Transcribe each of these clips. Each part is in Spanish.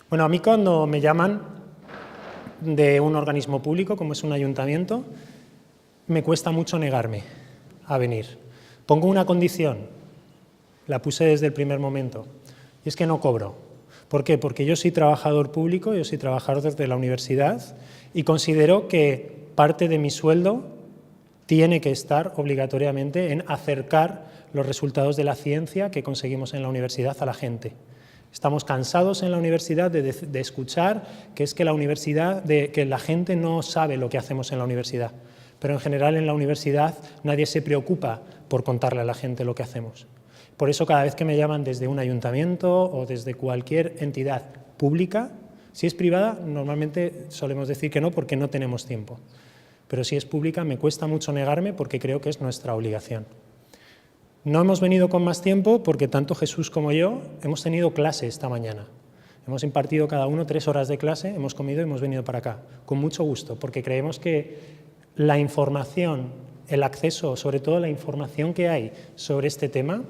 Bueno, a mí cuando me llaman de un organismo público, como es un ayuntamiento, me cuesta mucho negarme a venir. Pongo una condición, la puse desde el primer momento, y es que no cobro. ¿Por qué? Porque yo soy trabajador público, yo soy trabajador desde la universidad y considero que parte de mi sueldo tiene que estar obligatoriamente en acercar los resultados de la ciencia que conseguimos en la universidad a la gente. Estamos cansados en la universidad de escuchar que es que que la gente no sabe lo que hacemos en la universidad, pero en general en la universidad nadie se preocupa por contarle a la gente lo que hacemos. Por eso cada vez que me llaman desde un ayuntamiento o desde cualquier entidad pública, si es privada normalmente solemos decir que no porque no tenemos tiempo, pero si es pública me cuesta mucho negarme porque creo que es nuestra obligación. No hemos venido con más tiempo porque tanto Jesús como yo hemos tenido clase esta mañana. Hemos impartido cada uno 3 horas de clase, hemos comido y hemos venido para acá, con mucho gusto, porque creemos que la información, el acceso, sobre todo la información que hay sobre este tema,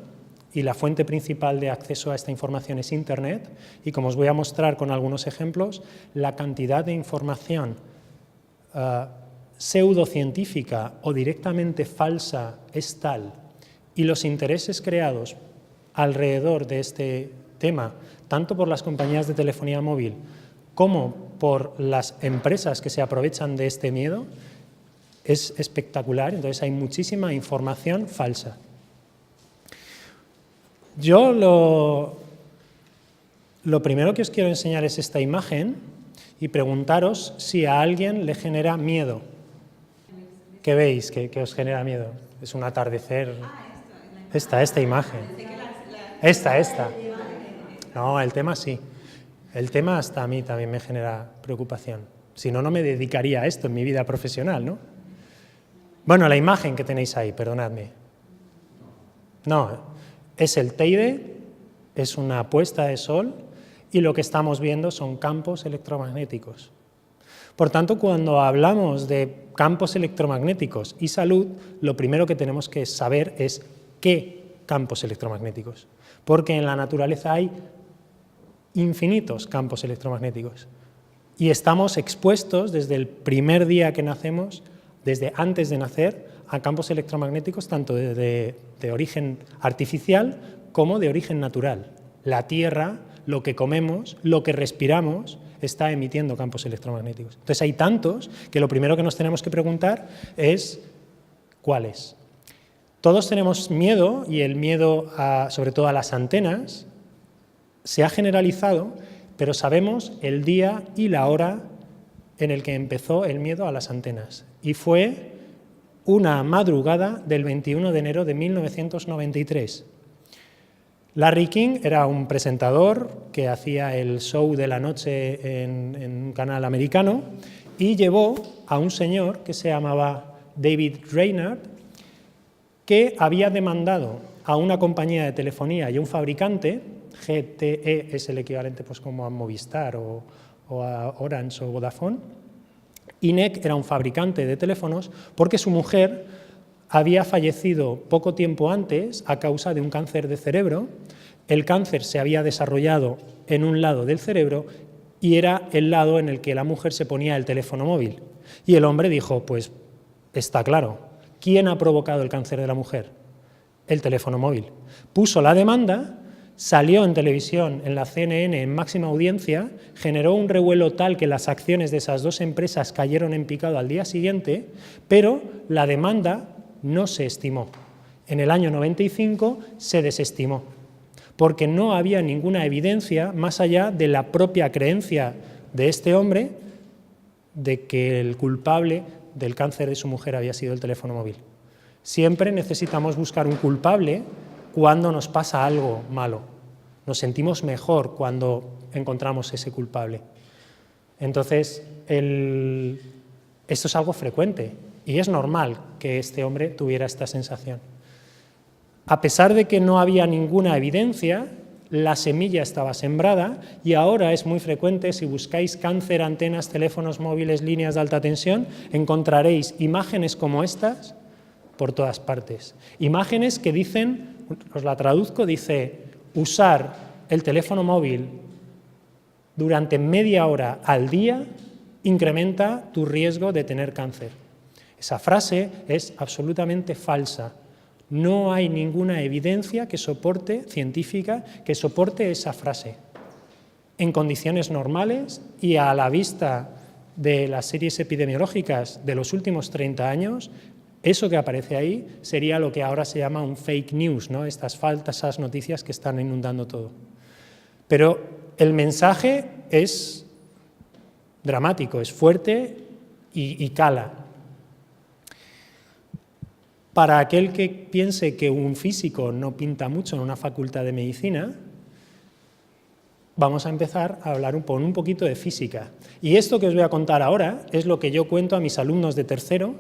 y la fuente principal de acceso a esta información es Internet, y como os voy a mostrar con algunos ejemplos, la cantidad de información pseudocientífica o directamente falsa es tal, y los intereses creados alrededor de este tema, tanto por las compañías de telefonía móvil como por las empresas que se aprovechan de este miedo, es espectacular. Entonces hay muchísima información falsa. Yo lo primero que os quiero enseñar es esta imagen y preguntaros si a alguien le genera miedo. ¿Qué veis que os genera miedo? Es un atardecer. Esta imagen. Esta. No, el tema sí. El tema hasta a mí también me genera preocupación. Si no, no me dedicaría a esto en mi vida profesional, ¿no? Bueno, la imagen que tenéis ahí, perdonadme. No, es el Teide, es una puesta de sol y lo que estamos viendo son campos electromagnéticos. Por tanto, cuando hablamos de campos electromagnéticos y salud, lo primero que tenemos que saber es qué campos electromagnéticos, porque en la naturaleza hay infinitos campos electromagnéticos y estamos expuestos desde el primer día que nacemos, desde antes de nacer, a campos electromagnéticos tanto de origen artificial como de origen natural. La Tierra, lo que comemos, lo que respiramos, está emitiendo campos electromagnéticos. Entonces hay tantos que lo primero que nos tenemos que preguntar es ¿cuáles? Todos tenemos miedo y el miedo sobre todo a las antenas se ha generalizado, pero sabemos el día y la hora en el que empezó el miedo a las antenas y fue una madrugada del 21 de enero de 1993. Larry King era un presentador que hacía el show de la noche en un canal americano y llevó a un señor que se llamaba David Reynard, que había demandado a una compañía de telefonía y a un fabricante, GTE es el equivalente pues como a Movistar o a Orange o Vodafone, y NEC era un fabricante de teléfonos porque su mujer había fallecido poco tiempo antes a causa de un cáncer de cerebro. El cáncer se había desarrollado en un lado del cerebro y era el lado en el que la mujer se ponía el teléfono móvil. Y el hombre dijo, pues está claro, ¿quién ha provocado el cáncer de la mujer? El teléfono móvil. Puso la demanda, salió en televisión, en la CNN, en máxima audiencia, generó un revuelo tal que las acciones de esas dos empresas cayeron en picado al día siguiente, pero la demanda no se estimó. En el año 95 se desestimó, porque no había ninguna evidencia más allá de la propia creencia de este hombre de que el culpable del cáncer de su mujer había sido el teléfono móvil. Siempre necesitamos buscar un culpable cuando nos pasa algo malo. Nos sentimos mejor cuando encontramos ese culpable. Entonces, esto es algo frecuente y es normal que este hombre tuviera esta sensación. A pesar de que no había ninguna evidencia, la semilla estaba sembrada y ahora es muy frecuente, si buscáis cáncer, antenas, teléfonos móviles, líneas de alta tensión, encontraréis imágenes como estas por todas partes. Imágenes que dicen, os la traduzco, dice usar el teléfono móvil durante media hora al día incrementa tu riesgo de tener cáncer. Esa frase es absolutamente falsa. No hay ninguna evidencia científica que soporte esa frase. En condiciones normales y a la vista de las series epidemiológicas de los últimos 30 años, eso que aparece ahí sería lo que ahora se llama un fake news, ¿no? Estas falsas noticias que están inundando todo. Pero el mensaje es dramático, es fuerte y cala. Para aquel que piense que un físico no pinta mucho en una facultad de medicina, vamos a empezar a hablar un poquito de física. Y esto que os voy a contar ahora es lo que yo cuento a mis alumnos de tercero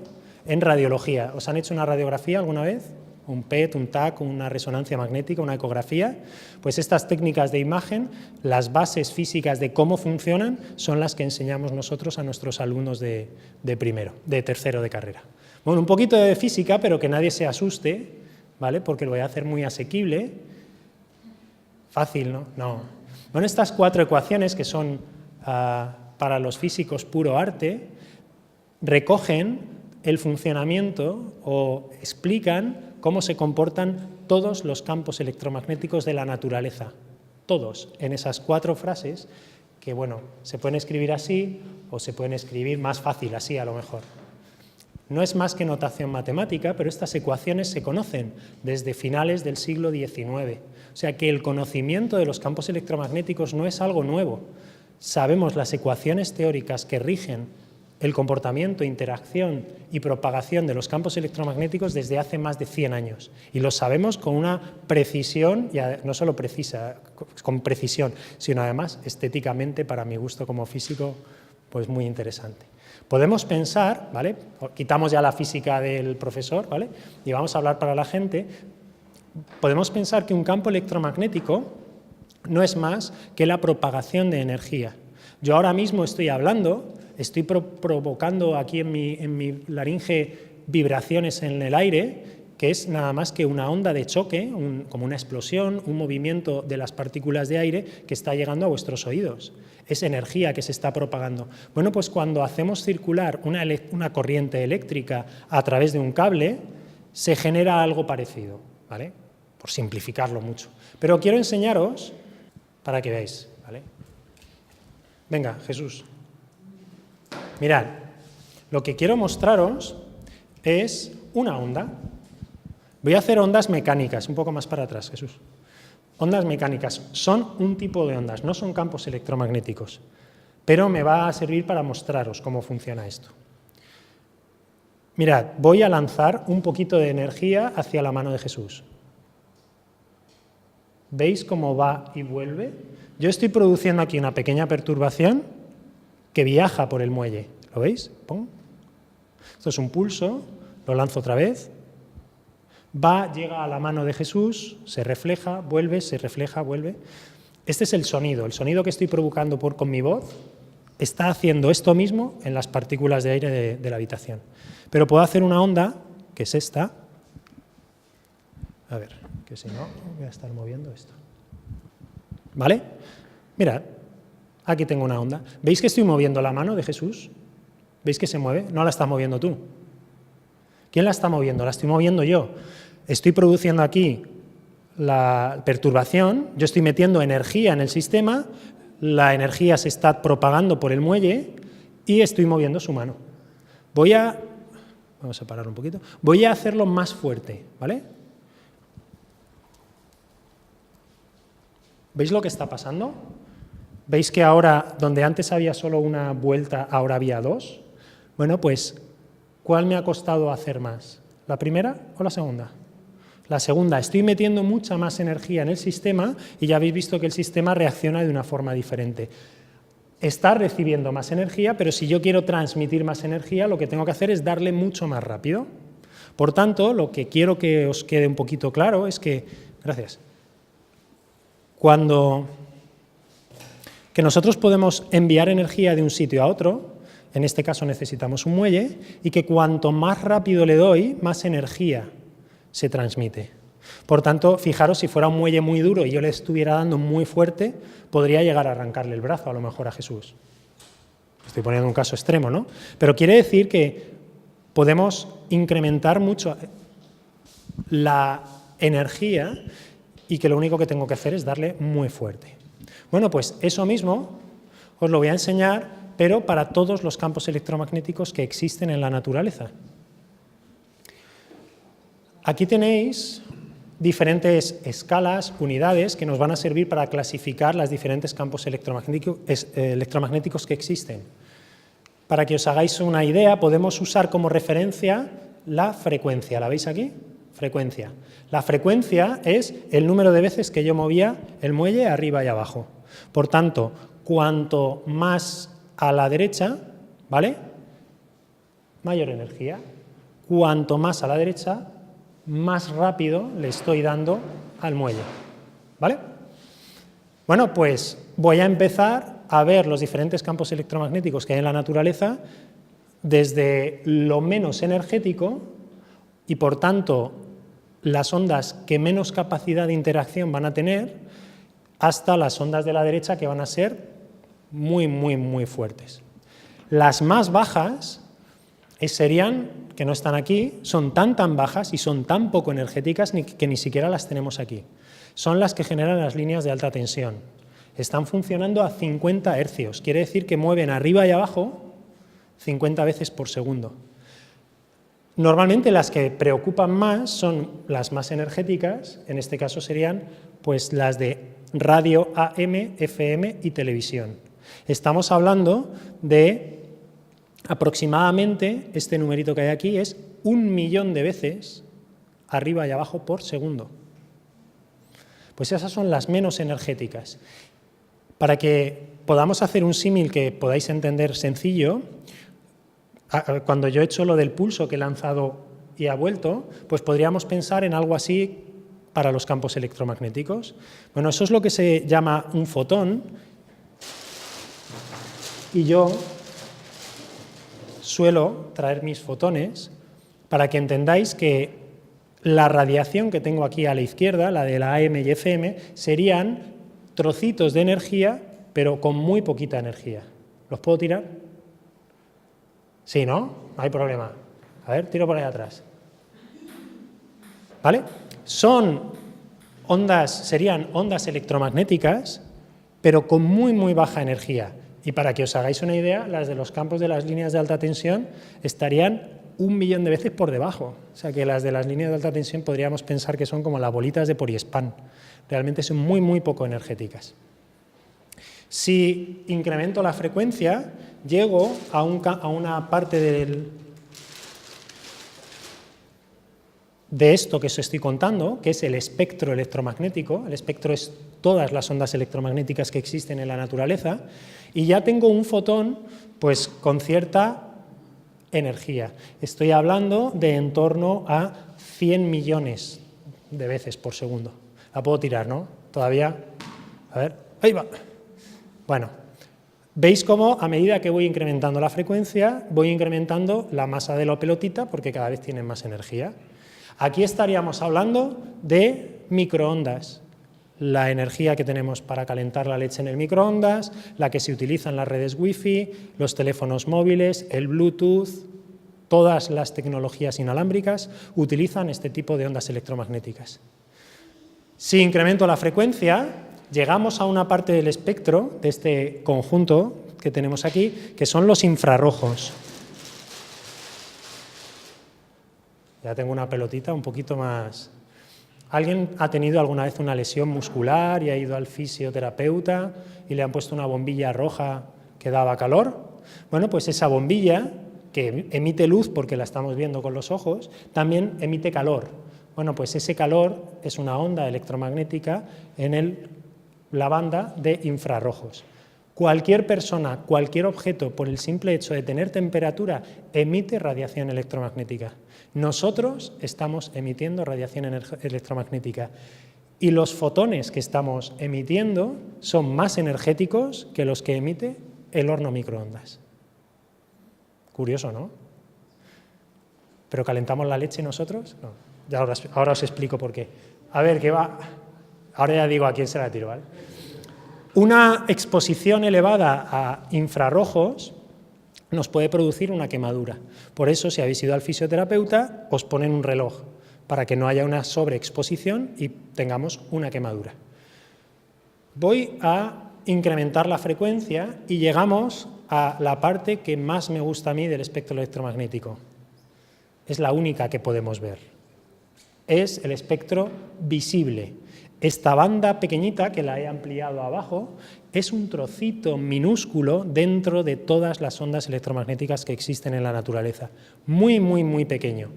en radiología. ¿Os han hecho una radiografía alguna vez? Un PET, un TAC, una resonancia magnética, una ecografía. Pues estas técnicas de imagen, las bases físicas de cómo funcionan, son las que enseñamos nosotros a nuestros alumnos de tercero de carrera. Bueno, un poquito de física, pero que nadie se asuste, ¿vale? Porque lo voy a hacer muy asequible. Fácil, ¿no? No. Bueno, estas 4 ecuaciones, que son para los físicos puro arte, recogen el funcionamiento o explican cómo se comportan todos los campos electromagnéticos de la naturaleza. Todos, en esas 4 frases, que bueno, se pueden escribir así o se pueden escribir más fácil así a lo mejor. No es más que notación matemática, pero estas ecuaciones se conocen desde finales del siglo XIX. O sea que el conocimiento de los campos electromagnéticos no es algo nuevo. Sabemos las ecuaciones teóricas que rigen el comportamiento, interacción y propagación de los campos electromagnéticos desde hace más de 100 años. Y lo sabemos con una precisión, y no solo con precisión, sino además estéticamente, para mi gusto como físico, pues muy interesante. Podemos pensar, ¿vale? Quitamos ya la física del profesor, ¿vale? Y vamos a hablar para la gente. Podemos pensar que un campo electromagnético no es más que la propagación de energía. Yo ahora mismo estoy hablando, estoy provocando aquí en mi laringe vibraciones en el aire, que es nada más que una onda de choque, como una explosión, un movimiento de las partículas de aire que está llegando a vuestros oídos. Es energía que se está propagando. Bueno, pues cuando hacemos circular una corriente eléctrica a través de un cable, se genera algo parecido, ¿vale? Por simplificarlo mucho. Pero quiero enseñaros para que veáis, ¿vale? Venga, Jesús. Mirad, lo que quiero mostraros es una onda. Voy a hacer ondas mecánicas, un poco más para atrás, Jesús. Ondas mecánicas son un tipo de ondas, no son campos electromagnéticos, pero me va a servir para mostraros cómo funciona esto. Mirad, voy a lanzar un poquito de energía hacia la mano de Jesús. ¿Veis cómo va y vuelve? Yo estoy produciendo aquí una pequeña perturbación que viaja por el muelle. ¿Lo veis? ¡Pum! Esto es un pulso, lo lanzo otra vez. Llega a la mano de Jesús, se refleja, vuelve, se refleja, vuelve. Este es el sonido que estoy provocando con mi voz está haciendo esto mismo en las partículas de aire de la habitación. Pero puedo hacer una onda, que es esta. A ver, que si no, voy a estar moviendo esto. ¿Vale? Mirad, aquí tengo una onda. ¿Veis que estoy moviendo la mano de Jesús? ¿Veis que se mueve? No la estás moviendo tú. ¿Quién la está moviendo? La estoy moviendo yo. Estoy produciendo aquí la perturbación, yo estoy metiendo energía en el sistema, la energía se está propagando por el muelle y estoy moviendo su mano. Vamos a parar un poquito. Voy a hacerlo más fuerte, ¿vale? ¿Veis lo que está pasando? ¿Veis que ahora, donde antes había solo una vuelta, ahora había 2? Bueno, pues, ¿cuál me ha costado hacer más? ¿La primera o la segunda? La segunda, estoy metiendo mucha más energía en el sistema y ya habéis visto que el sistema reacciona de una forma diferente. Está recibiendo más energía, pero si yo quiero transmitir más energía, lo que tengo que hacer es darle mucho más rápido. Por tanto, lo que quiero que os quede un poquito claro es que, gracias, que nosotros podemos enviar energía de un sitio a otro, en este caso necesitamos un muelle, y que cuanto más rápido le doy, más energía se transmite. Por tanto, fijaros, si fuera un muelle muy duro y yo le estuviera dando muy fuerte, podría llegar a arrancarle el brazo a lo mejor a Jesús. Estoy poniendo un caso extremo, ¿no? Pero quiere decir que podemos incrementar mucho la energía y que lo único que tengo que hacer es darle muy fuerte. Bueno, pues eso mismo os lo voy a enseñar, pero para todos los campos electromagnéticos que existen en la naturaleza. Aquí tenéis diferentes escalas, unidades, que nos van a servir para clasificar los diferentes campos electromagnéticos que existen. Para que os hagáis una idea, podemos usar como referencia la frecuencia. ¿La veis aquí? Frecuencia. La frecuencia es el número de veces que yo movía el muelle arriba y abajo. Por tanto, cuanto más a la derecha, ¿vale?, mayor energía. Cuanto más a la derecha, más rápido le estoy dando al muelle, ¿vale? Bueno, pues voy a empezar a ver los diferentes campos electromagnéticos que hay en la naturaleza desde lo menos energético y, por tanto, las ondas que menos capacidad de interacción van a tener, hasta las ondas de la derecha, que van a ser muy, muy, muy fuertes. Las más bajas serían, que no están aquí, son tan bajas y son tan poco energéticas que ni siquiera las tenemos aquí. Son las que generan las líneas de alta tensión. Están funcionando a 50 hercios, quiere decir que mueven arriba y abajo 50 veces por segundo. Normalmente las que preocupan más son las más energéticas, en este caso serían pues las de radio AM, FM y televisión. Estamos hablando de aproximadamente, este numerito que hay aquí es 1.000.000 de veces arriba y abajo por segundo. Pues esas son las menos energéticas. Para que podamos hacer un símil que podáis entender sencillo, cuando yo he hecho lo del pulso que he lanzado y ha vuelto, pues podríamos pensar en algo así para los campos electromagnéticos. Bueno, eso es lo que se llama un fotón, y yo suelo traer mis fotones para que entendáis que la radiación que tengo aquí a la izquierda, la de la AM y FM, serían trocitos de energía, pero con muy poquita energía. ¿Los puedo tirar? Sí, ¿no? No hay problema. A ver, tiro por ahí atrás. ¿Vale? Serían ondas electromagnéticas, pero con muy, muy baja energía. Y para que os hagáis una idea, las de los campos de las líneas de alta tensión estarían 1.000.000 de veces por debajo. O sea que las de las líneas de alta tensión podríamos pensar que son como las bolitas de poliespan. Realmente son muy, muy poco energéticas. Si incremento la frecuencia, llego a una parte de esto que os estoy contando, que es el espectro electromagnético. El espectro es todas las ondas electromagnéticas que existen en la naturaleza, y ya tengo un fotón pues con cierta energía. Estoy hablando de en torno a 100 millones de veces por segundo. La puedo tirar, ¿no? Todavía. A ver, ahí va. Bueno, veis cómo a medida que voy incrementando la frecuencia, voy incrementando la masa de la pelotita porque cada vez tienen más energía. Aquí estaríamos hablando de microondas. La energía que tenemos para calentar la leche en el microondas, la que se utiliza en las redes Wi-Fi, los teléfonos móviles, el Bluetooth, todas las tecnologías inalámbricas utilizan este tipo de ondas electromagnéticas. Si incremento la frecuencia, llegamos a una parte del espectro de este conjunto que tenemos aquí, que son los infrarrojos. Ya tengo una pelotita un poquito más. ¿Alguien ha tenido alguna vez una lesión muscular y ha ido al fisioterapeuta y le han puesto una bombilla roja que daba calor? Bueno, pues esa bombilla, que emite luz porque la estamos viendo con los ojos, también emite calor. Bueno, pues ese calor es una onda electromagnética en la banda de infrarrojos. Cualquier persona, cualquier objeto, por el simple hecho de tener temperatura, emite radiación electromagnética. Nosotros estamos emitiendo radiación electromagnética y los fotones que estamos emitiendo son más energéticos que los que emite el horno microondas. Curioso, ¿no? ¿Pero calentamos la leche nosotros? No. Ya ahora os explico por qué. A ver, ¿qué va? Ahora ya digo a quién se la tiro, ¿vale? Una exposición elevada a infrarrojos nos puede producir una quemadura. Por eso, si habéis ido al fisioterapeuta, os ponen un reloj para que no haya una sobreexposición y tengamos una quemadura. Voy a incrementar la frecuencia y llegamos a la parte que más me gusta a mí del espectro electromagnético. Es la única que podemos ver. Es el espectro visible. Esta banda pequeñita, que la he ampliado abajo, es un trocito minúsculo dentro de todas las ondas electromagnéticas que existen en la naturaleza. Muy, muy, muy pequeño.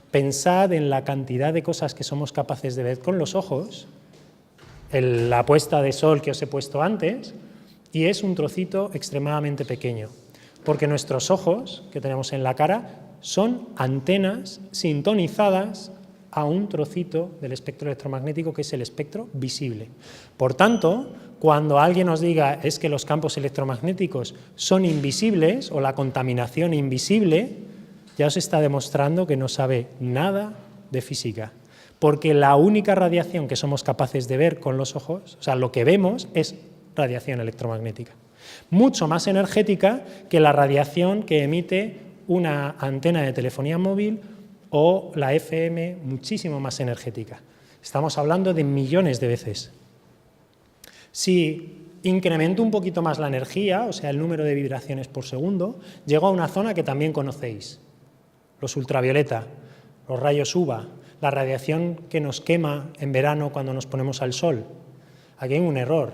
Pensad en la cantidad de cosas que somos capaces de ver con los ojos, la puesta de sol que os he puesto antes, y es un trocito extremadamente pequeño, porque nuestros ojos, que tenemos en la cara, son antenas sintonizadas a un trocito del espectro electromagnético que es el espectro visible. Por tanto, cuando alguien os diga es que los campos electromagnéticos son invisibles o la contaminación invisible, ya os está demostrando que no sabe nada de física, porque la única radiación que somos capaces de ver con los ojos, o sea, lo que vemos es radiación electromagnética, mucho más energética que la radiación que emite una antena de telefonía móvil o la FM, muchísimo más energética. Estamos hablando de millones de veces. Si incremento un poquito más la energía, o sea, el número de vibraciones por segundo, llego a una zona que también conocéis, los ultravioleta, los rayos UVA, la radiación que nos quema en verano cuando nos ponemos al sol. Aquí hay un error.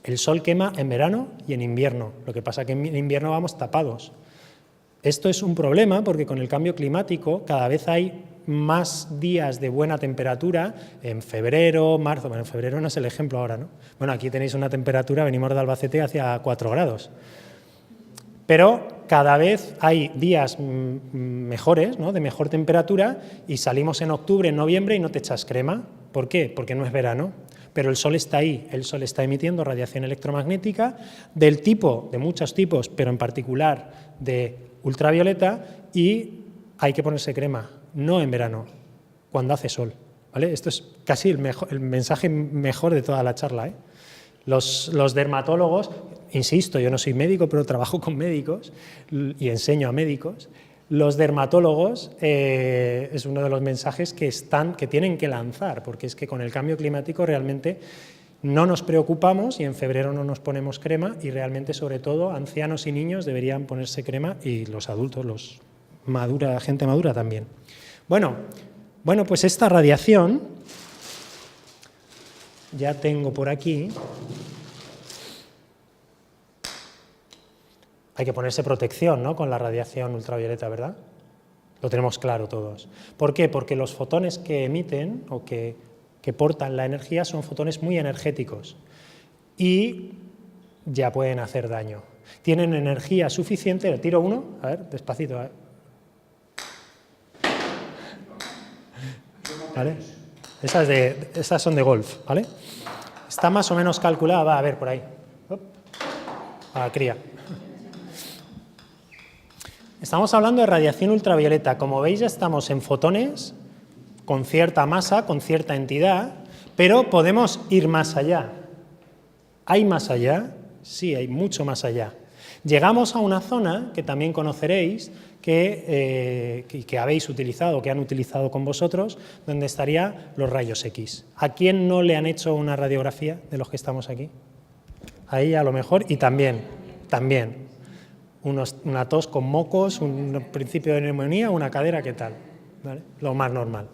El sol quema en verano y en invierno, lo que pasa es que en invierno vamos tapados. Esto es un problema porque con el cambio climático cada vez hay más días de buena temperatura en febrero, marzo. Bueno, en febrero no es el ejemplo ahora, ¿no? Bueno, aquí tenéis una temperatura, venimos de Albacete hacia 4 grados. Pero cada vez hay días mejores, ¿no?, de mejor temperatura, y salimos en octubre, en noviembre y no te echas crema. ¿Por qué? Porque no es verano. Pero el sol está ahí, el sol está emitiendo radiación electromagnética del tipo, de muchos tipos, pero en particular de ultravioleta, y hay que ponerse crema, no en verano, cuando hace sol, ¿vale? Esto es casi el mensaje mejor de toda la charla, ¿eh? Los dermatólogos, insisto, yo no soy médico, pero trabajo con médicos y enseño a médicos. Los dermatólogos es uno de los mensajes que tienen que lanzar, porque es que con el cambio climático realmente no nos preocupamos y en febrero no nos ponemos crema, y realmente, sobre todo, ancianos y niños deberían ponerse crema, y los adultos, gente madura también. Bueno, pues esta radiación, ya tengo por aquí, hay que ponerse protección, ¿no?, con la radiación ultravioleta, ¿verdad? Lo tenemos claro todos. ¿Por qué? Porque los fotones que emiten o que portan la energía son fotones muy energéticos y ya pueden hacer daño. Tienen energía suficiente, le tiro uno, a ver, despacito, a ver. ¿Vale? Esas son de golf, ¿vale? Está más o menos calculada, va a ver por ahí. Cría. Estamos hablando de radiación ultravioleta. Como veis, ya estamos en fotones con cierta masa, con cierta entidad, pero podemos ir más allá. ¿Hay más allá? Sí, hay mucho más allá. Llegamos a una zona que también conoceréis, que habéis utilizado, que han utilizado con vosotros, donde estarían los rayos X. ¿A quién no le han hecho una radiografía de los que estamos aquí? Ahí a lo mejor, y también. Una tos con mocos, un principio de neumonía, una cadera, ¿qué tal? ¿Vale? Lo más normal.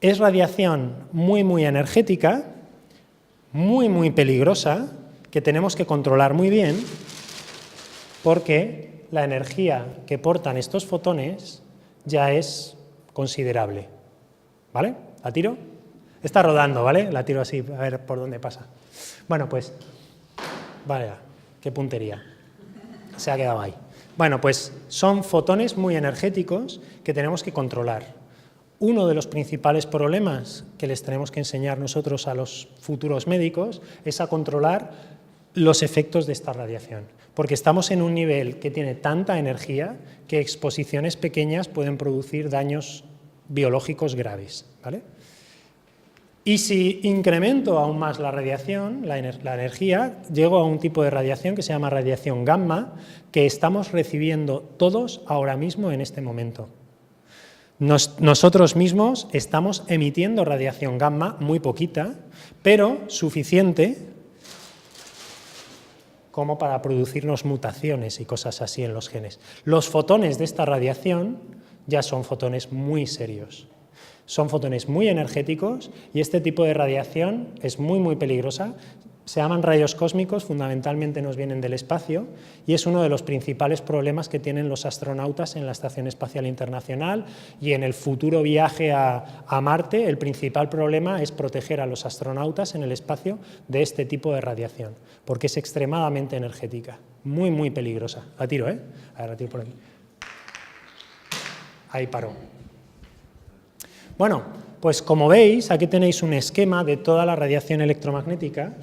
Es radiación muy, muy energética, muy, muy peligrosa, que tenemos que controlar muy bien, porque la energía que portan estos fotones ya es considerable. ¿Vale? ¿La tiro? Está rodando, ¿vale? La tiro así, a ver por dónde pasa. Bueno, pues, vale, qué puntería. Se ha quedado ahí. Bueno, pues son fotones muy energéticos que tenemos que controlar. Uno de los principales problemas que les tenemos que enseñar nosotros a los futuros médicos es a controlar los efectos de esta radiación, porque estamos en un nivel que tiene tanta energía que exposiciones pequeñas pueden producir daños biológicos graves, ¿vale? Y si incremento aún más la radiación, la energía, llego a un tipo de radiación que se llama radiación gamma, que estamos recibiendo todos ahora mismo en este momento. Nosotros mismos estamos emitiendo radiación gamma, muy poquita, pero suficiente como para producirnos mutaciones y cosas así en los genes. Los fotones de esta radiación ya son fotones muy serios. Son fotones muy energéticos y este tipo de radiación es muy peligrosa. Se llaman rayos cósmicos, fundamentalmente nos vienen del espacio y es uno de los principales problemas que tienen los astronautas en la Estación Espacial Internacional y en el futuro viaje a Marte. El principal problema es proteger a los astronautas en el espacio de este tipo de radiación, porque es extremadamente energética, muy peligrosa. La tiro, ¿eh? A ver, la tiro por aquí. Ahí paró. Bueno, pues como veis, aquí tenéis un esquema de toda la radiación electromagnética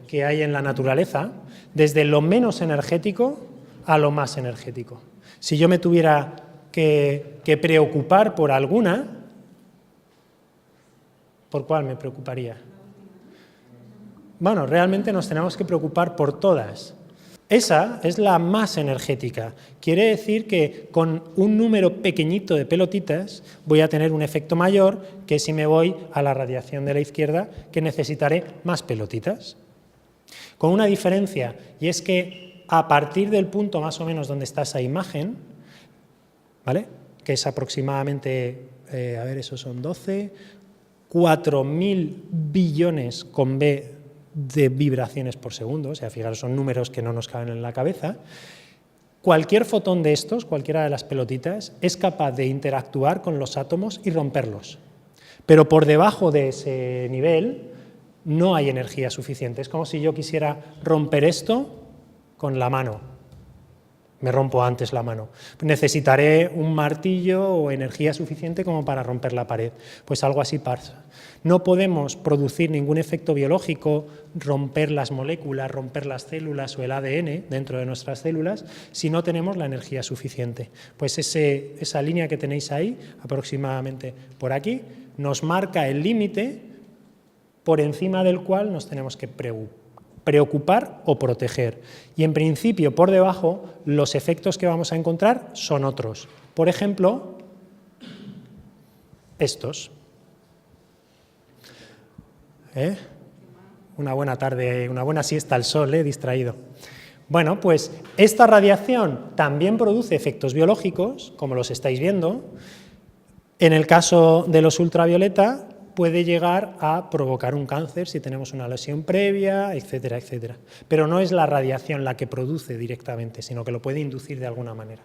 que hay en la naturaleza, desde lo menos energético a lo más energético. Si yo me tuviera que preocupar por alguna, ¿por cuál me preocuparía? Bueno, realmente nos tenemos que preocupar por todas. Esa es la más energética. Quiere decir que con un número pequeñito de pelotitas voy a tener un efecto mayor que si me voy a la radiación de la izquierda, que necesitaré más pelotitas. Con una diferencia, y es que a partir del punto más o menos donde está esa imagen, ¿vale?, que es aproximadamente, a ver, esos son 12, 4.000 billones con B de vibraciones por segundo, o sea, fijaros, son números que no nos caben en la cabeza. Cualquier fotón de estos, cualquiera de las pelotitas, es capaz de interactuar con los átomos y romperlos. Pero por debajo de ese nivel no hay energía suficiente. Es como si yo quisiera romper esto con la mano. Me rompo antes la mano. Necesitaré un martillo o energía suficiente como para romper la pared. Pues algo así pasa. No podemos producir ningún efecto biológico, romper las moléculas, romper las células o el ADN dentro de nuestras células si no tenemos la energía suficiente. Pues esa línea que tenéis ahí, aproximadamente por aquí, nos marca el límite por encima del cual nos tenemos que preocupar o proteger. Y en principio, por debajo, los efectos que vamos a encontrar son otros. Por ejemplo, estos. Una buena tarde, una buena siesta al sol, distraído. Bueno, pues esta radiación también produce efectos biológicos, como los estáis viendo. En el caso de los ultravioleta, puede llegar a provocar un cáncer si tenemos una lesión previa, etcétera, etcétera. Pero no es la radiación la que produce directamente, sino que lo puede inducir de alguna manera.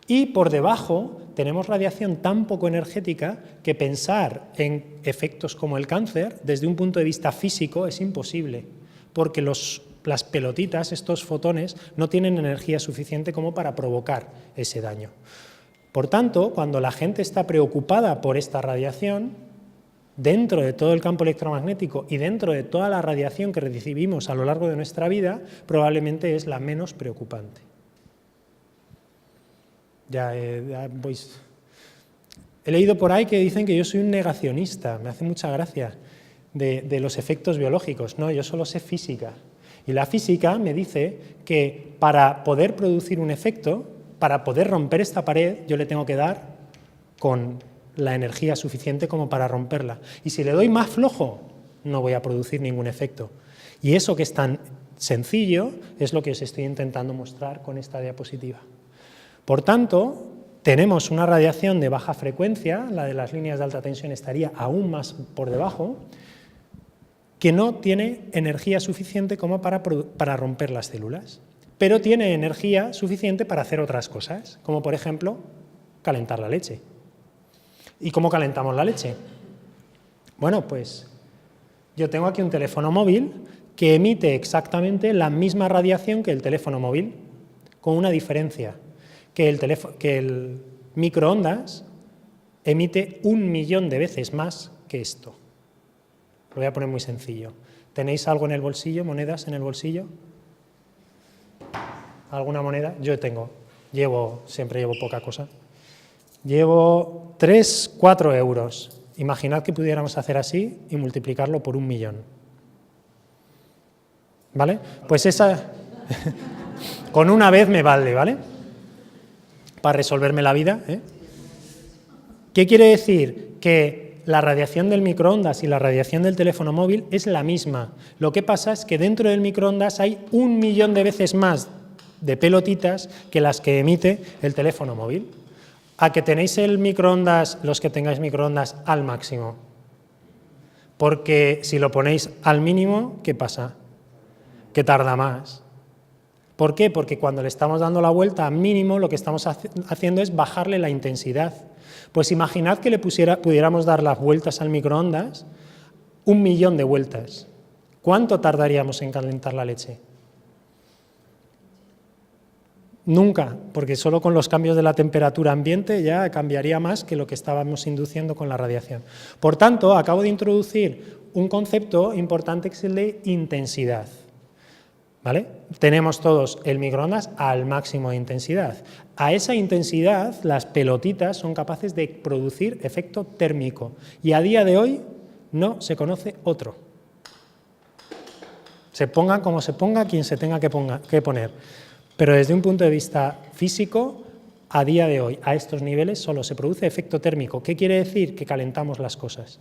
Y por debajo tenemos radiación tan poco energética que pensar en efectos como el cáncer, desde un punto de vista físico, es imposible, porque las pelotitas, estos fotones, no tienen energía suficiente como para provocar ese daño. Por tanto, cuando la gente está preocupada por esta radiación, dentro de todo el campo electromagnético y dentro de toda la radiación que recibimos a lo largo de nuestra vida, probablemente es la menos preocupante. He leído por ahí que dicen que yo soy un negacionista, me hace mucha gracia, de los efectos biológicos. No, yo solo sé física. Y la física me dice que para poder producir un efecto, para poder romper esta pared, yo le tengo que dar con la energía suficiente como para romperla. Y si le doy más flojo, no voy a producir ningún efecto. Y eso que es tan sencillo es lo que os estoy intentando mostrar con esta diapositiva. Por tanto, tenemos una radiación de baja frecuencia, la de las líneas de alta tensión estaría aún más por debajo, que no tiene energía suficiente como para romper las células, pero tiene energía suficiente para hacer otras cosas, como por ejemplo, calentar la leche. ¿Y cómo calentamos la leche? Bueno, pues yo tengo aquí un teléfono móvil que emite exactamente la misma radiación que el teléfono móvil, con una diferencia, que el microondas emite 1.000.000 de veces más que esto. Lo voy a poner muy sencillo. ¿Tenéis algo en el bolsillo, monedas en el bolsillo? ¿Alguna moneda? Yo siempre llevo poca cosa. Llevo 3, 4 euros. Imaginad que pudiéramos hacer así y multiplicarlo por 1.000.000. ¿Vale? Pues esa... con una vez me vale, ¿vale? Para resolverme la vida, ¿eh? ¿Qué quiere decir? Que la radiación del microondas y la radiación del teléfono móvil es la misma. Lo que pasa es que dentro del microondas hay 1.000.000 de veces más de pelotitas que las que emite el teléfono móvil. ¿A que tenéis el microondas, los que tengáis microondas, al máximo? Porque si lo ponéis al mínimo, ¿qué pasa? Que tarda más. ¿Por qué? Porque cuando le estamos dando la vuelta a mínimo, lo que estamos haciendo es bajarle la intensidad. Pues imaginad que le pudiéramos dar las vueltas al microondas, 1.000.000 de vueltas. ¿Cuánto tardaríamos en calentar la leche? Nunca, porque solo con los cambios de la temperatura ambiente ya cambiaría más que lo que estábamos induciendo con la radiación. Por tanto, acabo de introducir un concepto importante que es el de intensidad. ¿Vale? Tenemos todos el microondas al máximo de intensidad. A esa intensidad, las pelotitas son capaces de producir efecto térmico. Y a día de hoy no se conoce otro. Se ponga como se ponga, quien se tenga que poner. Pero desde un punto de vista físico, a día de hoy, a estos niveles, solo se produce efecto térmico. ¿Qué quiere decir? Que calentamos las cosas.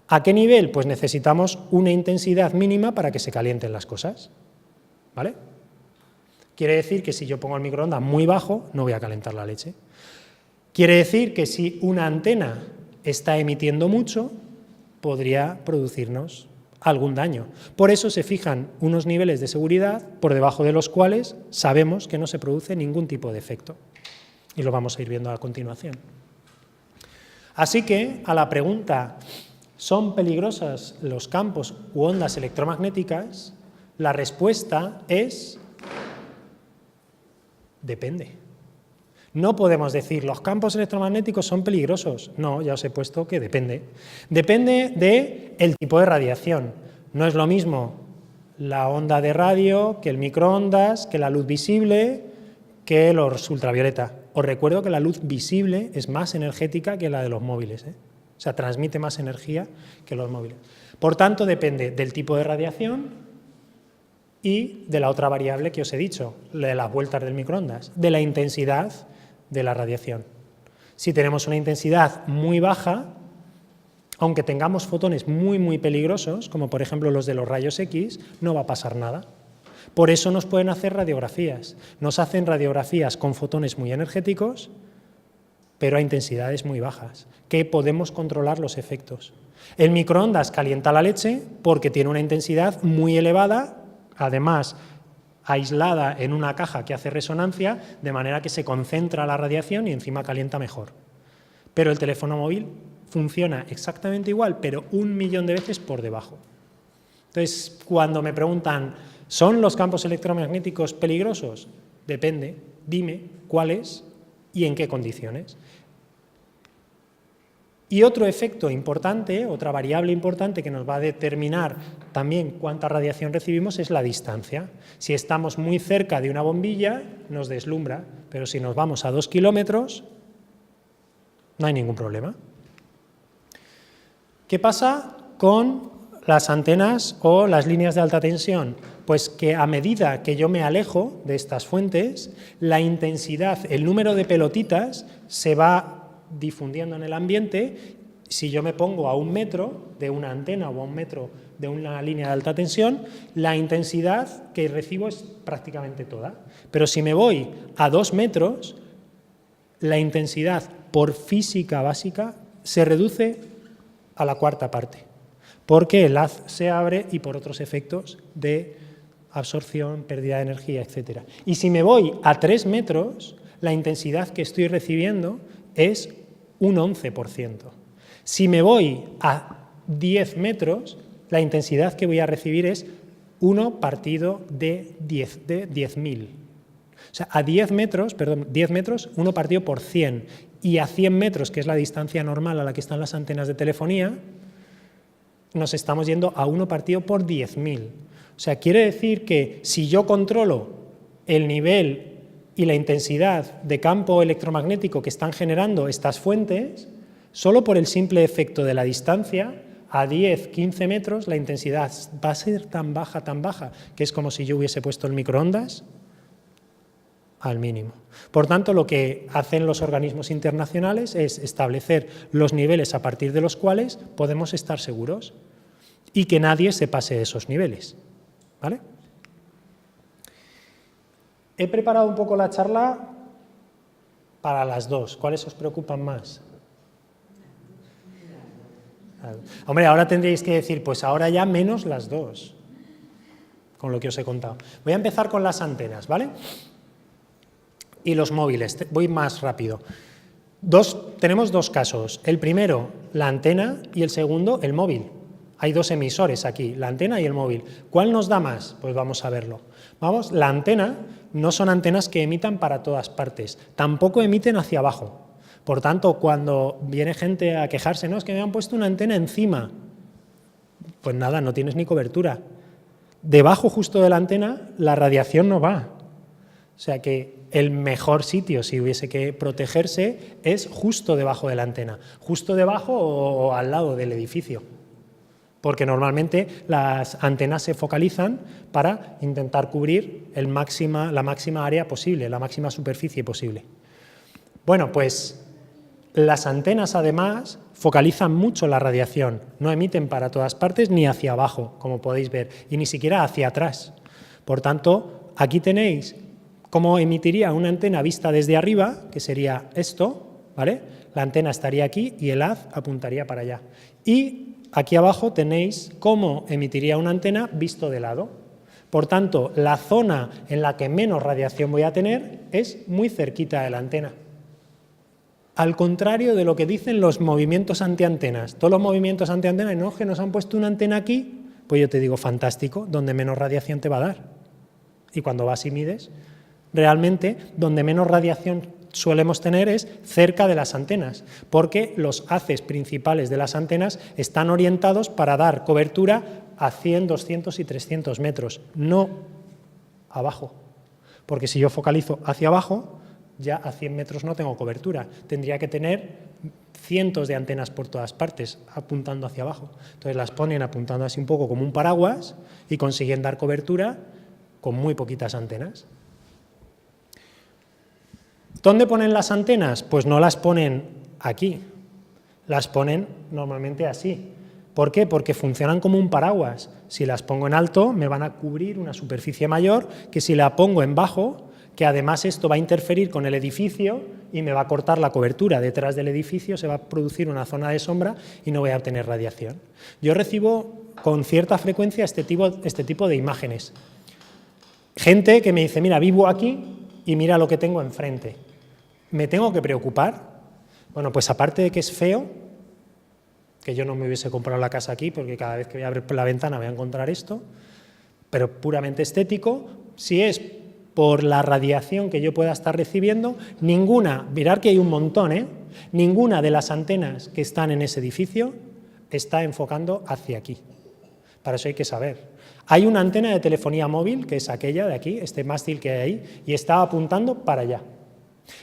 ¿A qué nivel? Pues necesitamos una intensidad mínima para que se calienten las cosas. ¿Vale? Quiere decir que si yo pongo el microondas muy bajo, no voy a calentar la leche. Quiere decir que si una antena está emitiendo mucho, podría producirnos algún daño. Por eso se fijan unos niveles de seguridad por debajo de los cuales sabemos que no se produce ningún tipo de efecto. Y lo vamos a ir viendo a continuación. Así que, a la pregunta, ¿son peligrosas los campos u ondas electromagnéticas? La respuesta es, depende. No podemos decir, los campos electromagnéticos son peligrosos. No, ya os he puesto que depende. Depende del tipo de radiación. No es lo mismo la onda de radio que el microondas, que la luz visible, que los ultravioleta. Os recuerdo que la luz visible es más energética que la de los móviles, ¿eh? O sea, transmite más energía que los móviles. Por tanto, depende del tipo de radiación y de la otra variable que os he dicho, de las vueltas del microondas, de la intensidad de la radiación. Si tenemos una intensidad muy baja, aunque tengamos fotones muy peligrosos, como por ejemplo los de los rayos X, no va a pasar nada. Por eso nos pueden hacer radiografías. Nos hacen radiografías con fotones muy energéticos, pero a intensidades muy bajas, que podemos controlar los efectos. El microondas calienta la leche porque tiene una intensidad muy elevada, además aislada en una caja que hace resonancia, de manera que se concentra la radiación y encima calienta mejor. Pero el teléfono móvil funciona exactamente igual, pero 1.000.000 de veces por debajo. Entonces, cuando me preguntan, ¿son los campos electromagnéticos peligrosos? Depende, dime cuáles y en qué condiciones. Y otro efecto importante, otra variable importante que nos va a determinar también cuánta radiación recibimos es la distancia. Si estamos muy cerca de una bombilla, nos deslumbra, pero si nos vamos a 2 kilómetros, no hay ningún problema. ¿Qué pasa con las antenas o las líneas de alta tensión? Pues que a medida que yo me alejo de estas fuentes, la intensidad, el número de pelotitas se va difundiendo en el ambiente. Si yo me pongo a 1 metro de una antena o a 1 metro de una línea de alta tensión, la intensidad que recibo es prácticamente toda. Pero si me voy a 2 metros, la intensidad por física básica se reduce a la cuarta parte, porque el haz se abre y por otros efectos de absorción, pérdida de energía, etc. Y si me voy a 3 metros, la intensidad que estoy recibiendo es un 11%. Si me voy a 10 metros, la intensidad que voy a recibir es 1 partido de 10.000. O sea, a 10 metros, 1 partido por 100. Y a 100 metros, que es la distancia normal a la que están las antenas de telefonía, nos estamos yendo a 1 partido por 10.000. O sea, quiere decir que si yo controlo el nivel y la intensidad de campo electromagnético que están generando estas fuentes, Solo por el simple efecto de la distancia, a 10, 15 metros, la intensidad va a ser tan baja, que es como si yo hubiese puesto el microondas al mínimo. Por tanto, lo que hacen los organismos internacionales es establecer los niveles a partir de los cuales podemos estar seguros y que nadie se pase de esos niveles, ¿vale? He preparado un poco la charla para las dos. ¿Cuáles os preocupan más? Hombre, ahora tendréis que decir, pues ahora ya menos las dos, con lo que os he contado. Voy a empezar con las antenas, ¿vale? Y los móviles, voy más rápido. Tenemos dos casos. El primero, la antena, y el segundo, el móvil. Hay dos emisores aquí, la antena y el móvil. ¿Cuál nos da más? Pues vamos a verlo. Vamos, la antena no son antenas que emitan para todas partes, tampoco emiten hacia abajo. Por tanto, cuando viene gente a quejarse, no, es que me han puesto una antena encima, pues nada, no tienes ni cobertura. Debajo justo de la antena la radiación no va. O sea que el mejor sitio, si hubiese que protegerse, es justo debajo de la antena, justo debajo o al lado del edificio. Porque normalmente las antenas se focalizan para intentar cubrir la máxima área posible, la máxima superficie posible. Bueno, pues las antenas además focalizan mucho la radiación, no emiten para todas partes ni hacia abajo, como podéis ver, y ni siquiera hacia atrás. Por tanto, aquí tenéis cómo emitiría una antena vista desde arriba, que sería esto, ¿vale? La antena estaría aquí y el haz apuntaría para allá. Y aquí abajo tenéis cómo emitiría una antena visto de lado. Por tanto, la zona en la que menos radiación voy a tener es muy cerquita de la antena. Al contrario de lo que dicen los movimientos antiantenas. Todos los movimientos antiantenas, no, que nos han puesto una antena aquí, pues yo te digo, fantástico, donde menos radiación te va a dar. Y cuando vas y mides, realmente donde menos radiación solemos tener es cerca de las antenas, porque los haces principales de las antenas están orientados para dar cobertura a 100, 200 y 300 metros, no abajo. Porque si yo focalizo hacia abajo, ya a 100 metros no tengo cobertura. Tendría que tener cientos de antenas por todas partes, apuntando hacia abajo. Entonces las ponen apuntando así un poco como un paraguas y consiguen dar cobertura con muy poquitas antenas. ¿Dónde ponen las antenas? Pues no las ponen aquí, las ponen normalmente así. ¿Por qué? Porque funcionan como un paraguas. Si las pongo en alto, me van a cubrir una superficie mayor que si la pongo en bajo, que además esto va a interferir con el edificio y me va a cortar la cobertura. Detrás del edificio se va a producir una zona de sombra y no voy a obtener radiación. Yo recibo con cierta frecuencia este tipo de imágenes. Gente que me dice, mira, vivo aquí y mira lo que tengo enfrente. ¿Me tengo que preocupar? Bueno, pues aparte de que es feo, que yo no me hubiese comprado la casa aquí porque cada vez que voy a abrir la ventana voy a encontrar esto, pero puramente estético, si es por la radiación que yo pueda estar recibiendo, mirad que hay un montón, ninguna de las antenas que están en ese edificio está enfocando hacia aquí. Para eso hay que saber. Hay una antena de telefonía móvil, que es aquella de aquí, este mástil que hay ahí, y está apuntando para allá.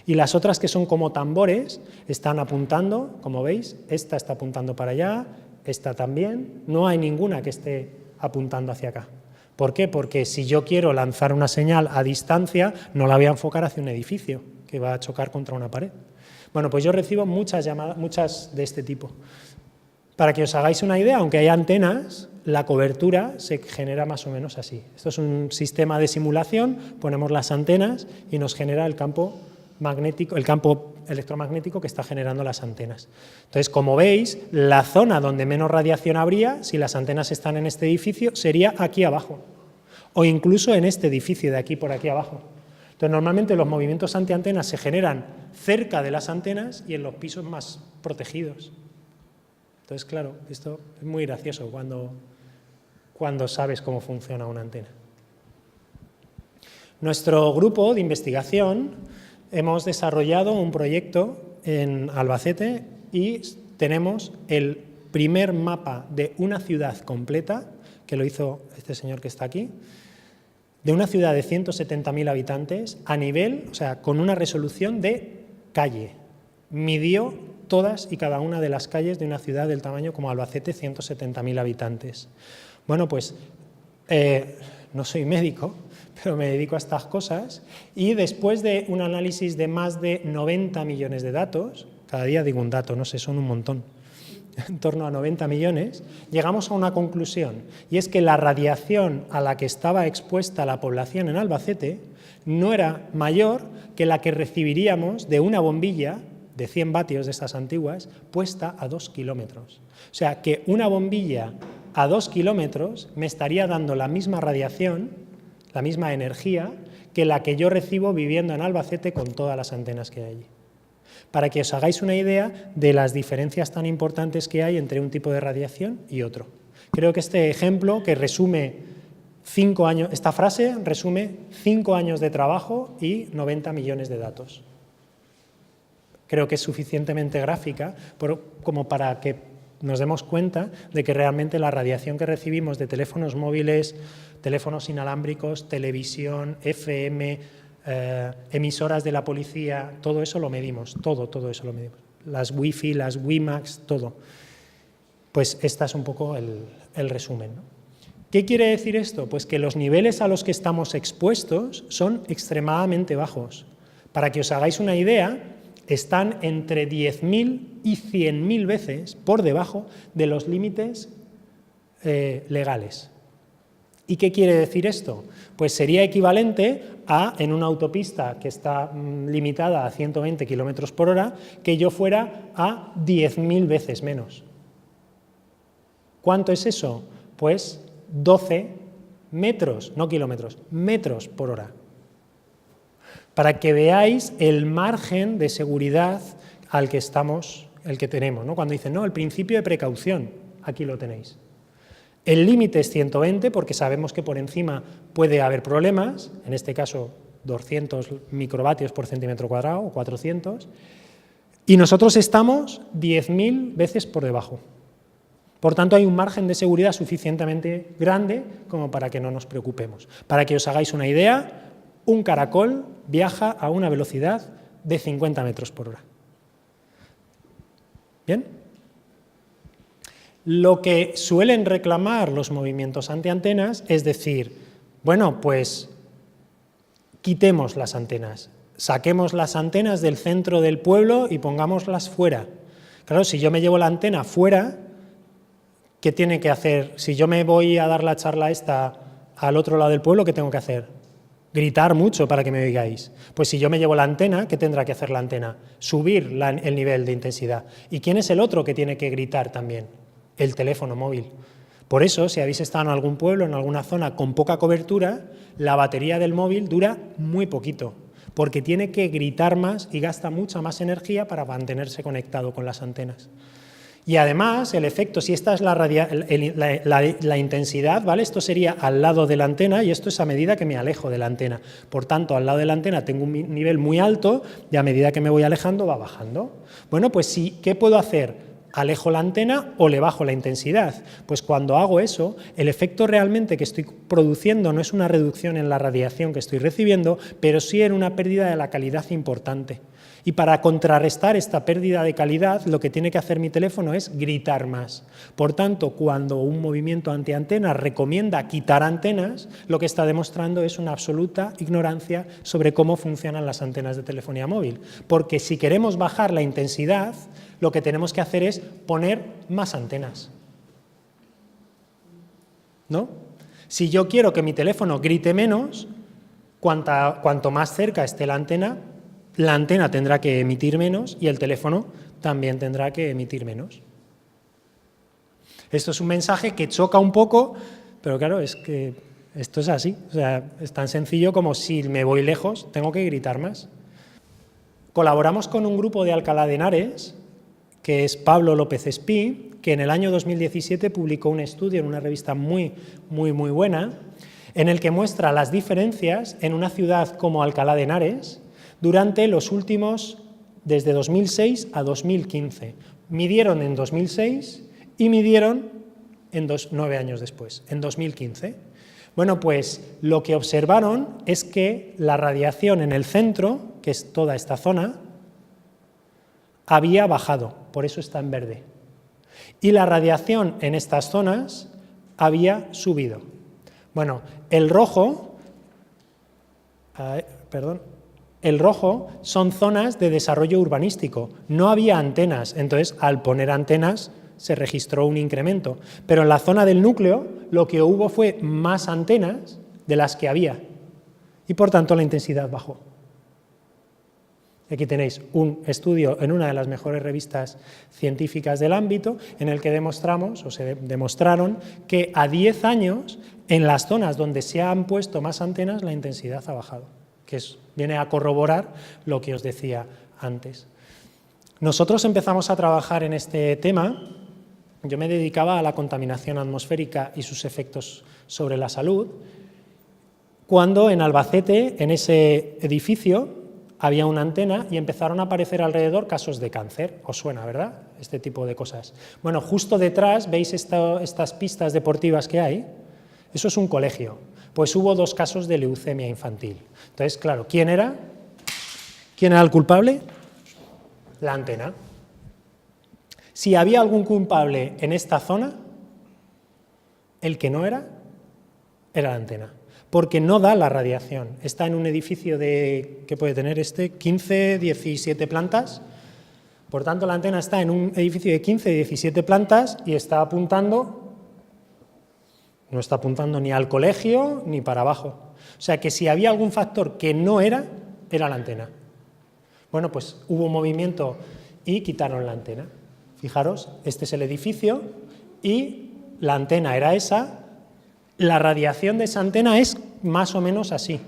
Y las otras que son como tambores están apuntando, como veis, esta está apuntando para allá, esta también, no hay ninguna que esté apuntando hacia acá. ¿Por qué? Porque si yo quiero lanzar una señal a distancia, no la voy a enfocar hacia un edificio, que va a chocar contra una pared. Bueno, pues yo recibo muchas llamadas, muchas de este tipo. Para que os hagáis una idea, aunque hay antenas, la cobertura se genera más o menos así. Esto es un sistema de simulación, ponemos las antenas y nos genera el campo magnético, el campo electromagnético que está generando las antenas. Entonces, como veis, la zona donde menos radiación habría, si las antenas están en este edificio, sería aquí abajo, o incluso en este edificio de aquí por aquí abajo. Entonces, normalmente los movimientos antiantenas se generan cerca de las antenas y en los pisos más protegidos. Entonces, claro, esto es muy gracioso cuando sabes cómo funciona una antena. Nuestro grupo de investigación hemos desarrollado un proyecto en Albacete y tenemos el primer mapa de una ciudad completa, que lo hizo este señor que está aquí, de una ciudad de 170.000 habitantes a nivel, o sea, con una resolución de calle. Midió todas y cada una de las calles de una ciudad del tamaño como Albacete, 170.000 habitantes. Bueno, pues no soy médico, pero me dedico a estas cosas, y después de un análisis de más de 90 millones de datos, cada día digo un dato, no sé, son un montón, en torno a 90 millones, llegamos a una conclusión, y es que la radiación a la que estaba expuesta la población en Albacete no era mayor que la que recibiríamos de una bombilla de 100 vatios de estas antiguas puesta a 2 kilómetros. O sea, que una bombilla a 2 kilómetros me estaría dando la misma radiación, la misma energía, que la que yo recibo viviendo en Albacete con todas las antenas que hay allí. Para que os hagáis una idea de las diferencias tan importantes que hay entre un tipo de radiación y otro. Creo que este ejemplo, que resume 5 años, esta frase resume 5 años de trabajo y 90 millones de datos. Creo que es suficientemente gráfica como para que nos demos cuenta de que realmente la radiación que recibimos de teléfonos móviles, teléfonos inalámbricos, televisión, FM, emisoras de la policía, todo eso lo medimos, todo eso lo medimos. Las Wi-Fi, las WiMAX, todo. Pues este es un poco el resumen, ¿no? ¿Qué quiere decir esto? Pues que los niveles a los que estamos expuestos son extremadamente bajos. Para que os hagáis una idea, están entre 10.000 y 100.000 veces por debajo de los límites legales. ¿Y qué quiere decir esto? Pues sería equivalente a, en una autopista que está limitada a 120 kilómetros por hora, que yo fuera a 10.000 veces menos. ¿Cuánto es eso? Pues 12 metros, no kilómetros, metros por hora. Para que veáis el margen de seguridad al que estamos, el que tenemos, ¿no? Cuando dicen, no, el principio de precaución, aquí lo tenéis. El límite es 120 porque sabemos que por encima puede haber problemas, en este caso 200 microvatios por centímetro cuadrado o 400, y nosotros estamos 10.000 veces por debajo. Por tanto, hay un margen de seguridad suficientemente grande como para que no nos preocupemos. Para que os hagáis una idea, un caracol viaja a una velocidad de 50 metros por hora. ¿Bien? Lo que suelen reclamar los movimientos antiantenas es decir, bueno, pues quitemos las antenas, saquemos las antenas del centro del pueblo y pongámoslas fuera. Claro, si yo me llevo la antena fuera, ¿qué tiene que hacer? Si yo me voy a dar la charla esta al otro lado del pueblo, ¿qué tengo que hacer? Gritar mucho para que me oigáis. Pues si yo me llevo la antena, ¿qué tendrá que hacer la antena? Subir el nivel de intensidad. ¿Y quién es el otro que tiene que gritar también? El teléfono móvil. Por eso, si habéis estado en algún pueblo, en alguna zona con poca cobertura, la batería del móvil dura muy poquito, porque tiene que gritar más y gasta mucha más energía para mantenerse conectado con las antenas. Y además, el efecto, si esta es la intensidad, ¿vale? Esto sería al lado de la antena y esto es a medida que me alejo de la antena. Por tanto, al lado de la antena tengo un nivel muy alto y a medida que me voy alejando va bajando. Bueno, pues sí, ¿qué puedo hacer? ¿Alejo la antena o le bajo la intensidad? Pues cuando hago eso, el efecto realmente que estoy produciendo no es una reducción en la radiación que estoy recibiendo, pero sí en una pérdida de la calidad importante. Y para contrarrestar esta pérdida de calidad, lo que tiene que hacer mi teléfono es gritar más. Por tanto, cuando un movimiento antiantena recomienda quitar antenas, lo que está demostrando es una absoluta ignorancia sobre cómo funcionan las antenas de telefonía móvil. Porque si queremos bajar la intensidad, lo que tenemos que hacer es poner más antenas, ¿no? Si yo quiero que mi teléfono grite menos, cuanto más cerca esté la antena tendrá que emitir menos y el teléfono también tendrá que emitir menos. Esto es un mensaje que choca un poco, pero claro, es que esto es así. O sea, es tan sencillo como si me voy lejos, tengo que gritar más. Colaboramos con un grupo de Alcalá de Henares, que es Pablo López Espí, que en el año 2017 publicó un estudio en una revista muy buena, en el que muestra las diferencias en una ciudad como Alcalá de Henares durante los últimos, desde 2006 a 2015. Midieron en 2006 y midieron 9 años después, en 2015. Bueno, pues lo que observaron es que la radiación en el centro, que es toda esta zona, había bajado, por eso está en verde. Y la radiación en estas zonas había subido. Bueno, el rojo son zonas de desarrollo urbanístico. No había antenas, entonces al poner antenas se registró un incremento. Pero en la zona del núcleo lo que hubo fue más antenas de las que había y por tanto la intensidad bajó. Aquí tenéis un estudio en una de las mejores revistas científicas del ámbito en el que se demostraron que a 10 años en las zonas donde se han puesto más antenas la intensidad ha bajado, que viene a corroborar lo que os decía antes. Nosotros empezamos a trabajar en este tema, yo me dedicaba a la contaminación atmosférica y sus efectos sobre la salud, cuando en Albacete, en ese edificio, había una antena y empezaron a aparecer alrededor casos de cáncer. Os suena, ¿verdad? Este tipo de cosas. Bueno, justo detrás, ¿veis estas pistas deportivas que hay? Eso es un colegio. Pues hubo 2 casos de leucemia infantil. Entonces, claro, ¿quién era? ¿Quién era el culpable? La antena. Si había algún culpable en esta zona, el que no era la antena. Porque no da la radiación. Está en un edificio ¿qué puede tener 15, 17 plantas. Por tanto, la antena está en un edificio de 15, 17 plantas y está apuntando, no está apuntando ni al colegio ni para abajo. O sea que si había algún factor que no era la antena. Bueno, pues hubo movimiento y quitaron la antena. Fijaros, este es el edificio y la antena era esa. La radiación de esa antena es más o menos así.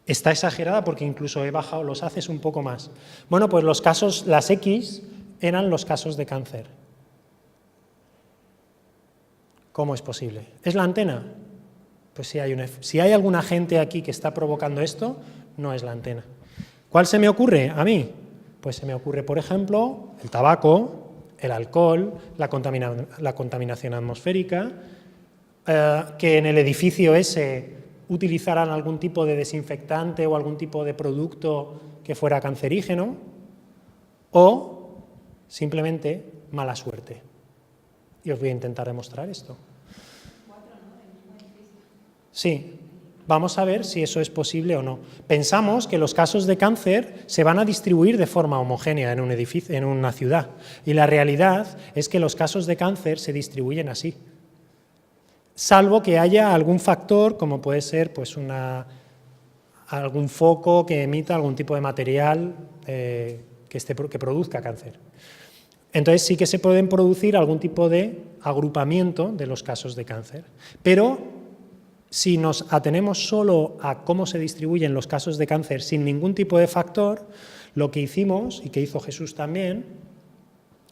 Está exagerada porque incluso he bajado los haces un poco más. Bueno, pues los casos, las X, eran los casos de cáncer. ¿Cómo es posible? ¿Es la antena? Pues si hay algún agente aquí que está provocando esto, no es la antena. ¿Cuál se me ocurre a mí? Pues se me ocurre, por ejemplo, el tabaco, el alcohol, la contaminación atmosférica, que en el edificio ese utilizaran algún tipo de desinfectante o algún tipo de producto que fuera cancerígeno, o simplemente mala suerte. Y os voy a intentar demostrar esto. Sí, vamos a ver si eso es posible o no. Pensamos que los casos de cáncer se van a distribuir de forma homogénea en un edificio, en una ciudad, y la realidad es que los casos de cáncer se distribuyen así. Salvo que haya algún factor, como puede ser pues algún foco que emita algún tipo de material que produzca cáncer. Entonces sí que se pueden producir algún tipo de agrupamiento de los casos de cáncer. Pero si nos atenemos solo a cómo se distribuyen los casos de cáncer sin ningún tipo de factor, lo que hicimos, y que hizo Jesús también,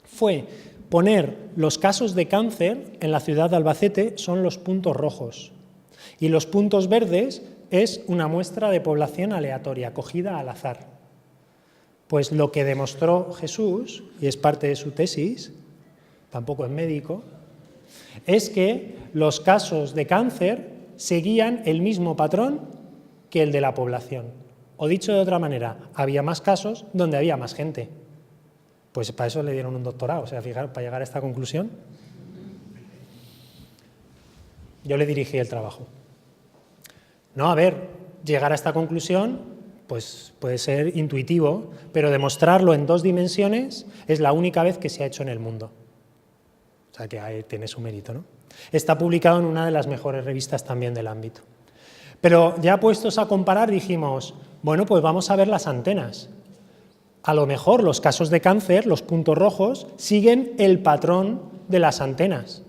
fue poner los casos de cáncer en la ciudad de Albacete son los puntos rojos y los puntos verdes es una muestra de población aleatoria, cogida al azar. Pues lo que demostró Jesús, y es parte de su tesis, tampoco es médico, es que los casos de cáncer seguían el mismo patrón que el de la población. O dicho de otra manera, había más casos donde había más gente. Pues para eso le dieron un doctorado, o sea, fijaros, para llegar a esta conclusión. Yo le dirigí el trabajo. No, a ver, llegar a esta conclusión, pues puede ser intuitivo, pero demostrarlo en 2 dimensiones es la única vez que se ha hecho en el mundo. O sea, que ahí tiene su mérito, ¿no? Está publicado en una de las mejores revistas también del ámbito. Pero ya puestos a comparar dijimos, bueno, pues vamos a ver las antenas. A lo mejor los casos de cáncer, los puntos rojos, siguen el patrón de las antenas.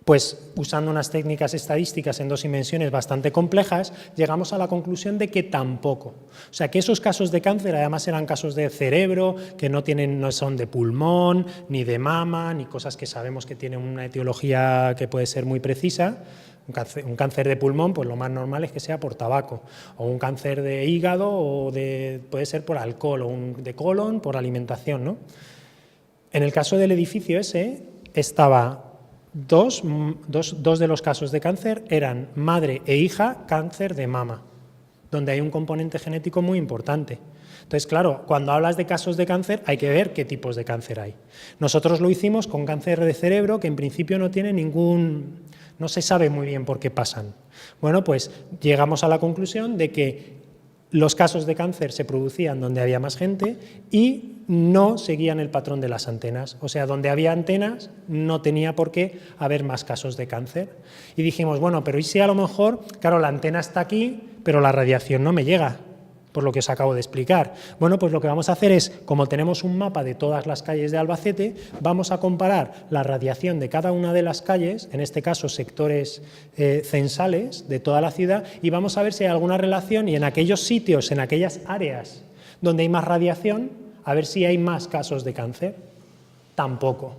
Pues usando unas técnicas estadísticas en 2 dimensiones bastante complejas, llegamos a la conclusión de que tampoco. O sea, que esos casos de cáncer además eran casos de cerebro, que no son de pulmón, ni de mama, ni cosas que sabemos que tienen una etiología que puede ser muy precisa. Un cáncer de pulmón, pues lo más normal es que sea por tabaco, o un cáncer de hígado, o puede ser por alcohol, o de colon por alimentación, ¿no? En el caso del edificio ese, dos de los casos de cáncer eran madre e hija cáncer de mama, donde hay un componente genético muy importante. Entonces, claro, cuando hablas de casos de cáncer hay que ver qué tipos de cáncer hay. Nosotros lo hicimos con cáncer de cerebro, que en principio no tiene no se sabe muy bien por qué pasan. Bueno, pues llegamos a la conclusión de que los casos de cáncer se producían donde había más gente y no seguían el patrón de las antenas. O sea, donde había antenas no tenía por qué haber más casos de cáncer. Y dijimos, bueno, pero ¿y si a lo mejor, claro, la antena está aquí, pero la radiación no me llega? Por lo que os acabo de explicar. Bueno, pues lo que vamos a hacer es, como tenemos un mapa de todas las calles de Albacete, vamos a comparar la radiación de cada una de las calles, en este caso sectores censales de toda la ciudad, y vamos a ver si hay alguna relación y en aquellos sitios, en aquellas áreas donde hay más radiación, a ver si hay más casos de cáncer. Tampoco.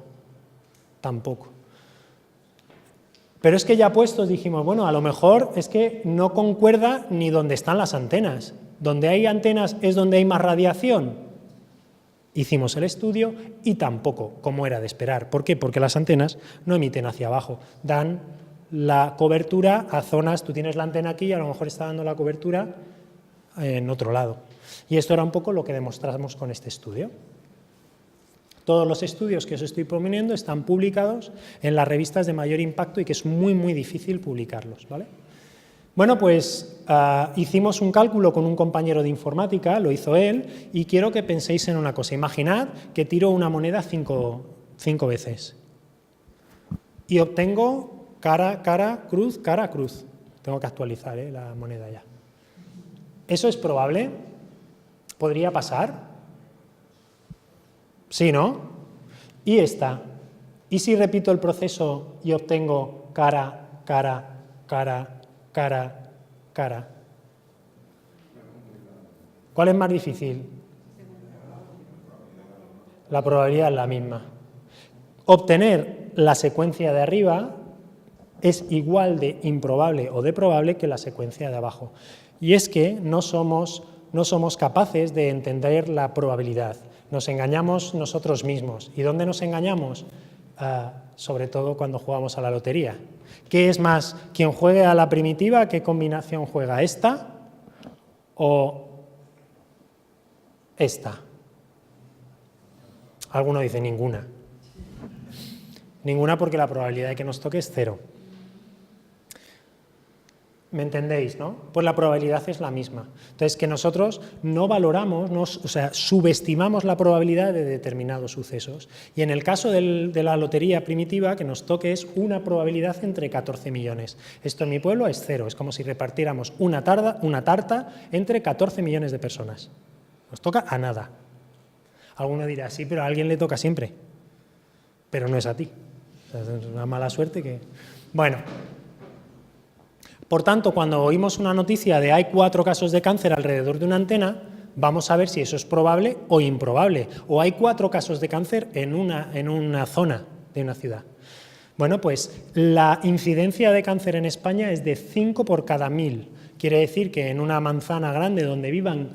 Pero es que ya puestos dijimos, bueno, a lo mejor es que no concuerda ni donde están las antenas. ¿Donde hay antenas es donde hay más radiación? Hicimos el estudio y tampoco, como era de esperar. ¿Por qué? Porque las antenas no emiten hacia abajo, dan la cobertura a zonas, tú tienes la antena aquí y a lo mejor está dando la cobertura en otro lado. Y esto era un poco lo que demostramos con este estudio. Todos los estudios que os estoy proponiendo están publicados en las revistas de mayor impacto y que es muy, muy difícil publicarlos, ¿vale? Bueno, pues hicimos un cálculo con un compañero de informática, lo hizo él, y quiero que penséis en una cosa. Imaginad que tiro una moneda cinco veces y obtengo cara, cruz. Tengo que actualizar la moneda ya. ¿Eso es probable? ¿Podría pasar? Sí, ¿no? Y esta. ¿Y si repito el proceso y obtengo cara? ¿Cuál es más difícil? La probabilidad es la misma. Obtener la secuencia de arriba es igual de improbable o de probable que la secuencia de abajo. Y es que no somos capaces de entender la probabilidad. Nos engañamos nosotros mismos. ¿Y dónde nos engañamos? Sobre todo cuando jugamos a la lotería. ¿Qué es más? ¿Quien juegue a la primitiva, qué combinación juega? ¿Esta o esta? Alguno dice ninguna. Ninguna porque la probabilidad de que nos toque es 0. ¿Me entendéis, no? Pues la probabilidad es la misma. Entonces, que nosotros no valoramos, subestimamos la probabilidad de determinados sucesos. Y en el caso de la lotería primitiva, que nos toque es una probabilidad entre 14 millones. Esto en mi pueblo es 0, es como si repartiéramos una tarta entre 14 millones de personas. Nos toca a nada. Alguno dirá, sí, pero a alguien le toca siempre. Pero no es a ti. Es una mala suerte que... Bueno... Por tanto, cuando oímos una noticia de hay 4 casos de cáncer alrededor de una antena, vamos a ver si eso es probable o improbable. O hay 4 casos de cáncer en una zona de una ciudad. Bueno, pues la incidencia de cáncer en España es de 5 por cada 1000. Quiere decir que en una manzana grande donde vivan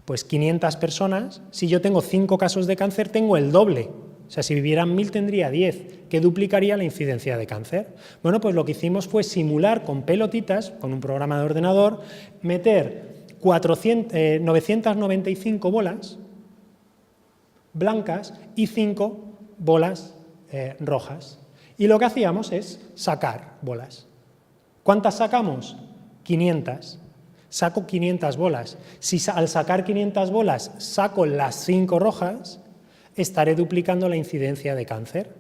pues 500 personas, si yo tengo 5 casos de cáncer, tengo el doble. O sea, si vivieran 1000 tendría 10, que duplicaría la incidencia de cáncer. Bueno, pues lo que hicimos fue simular con pelotitas, con un programa de ordenador, meter 995 bolas blancas y 5 bolas rojas. Y lo que hacíamos es sacar bolas. ¿Cuántas sacamos? 500. Saco 500 bolas. Si al sacar 500 bolas saco las 5 rojas, estaré duplicando la incidencia de cáncer.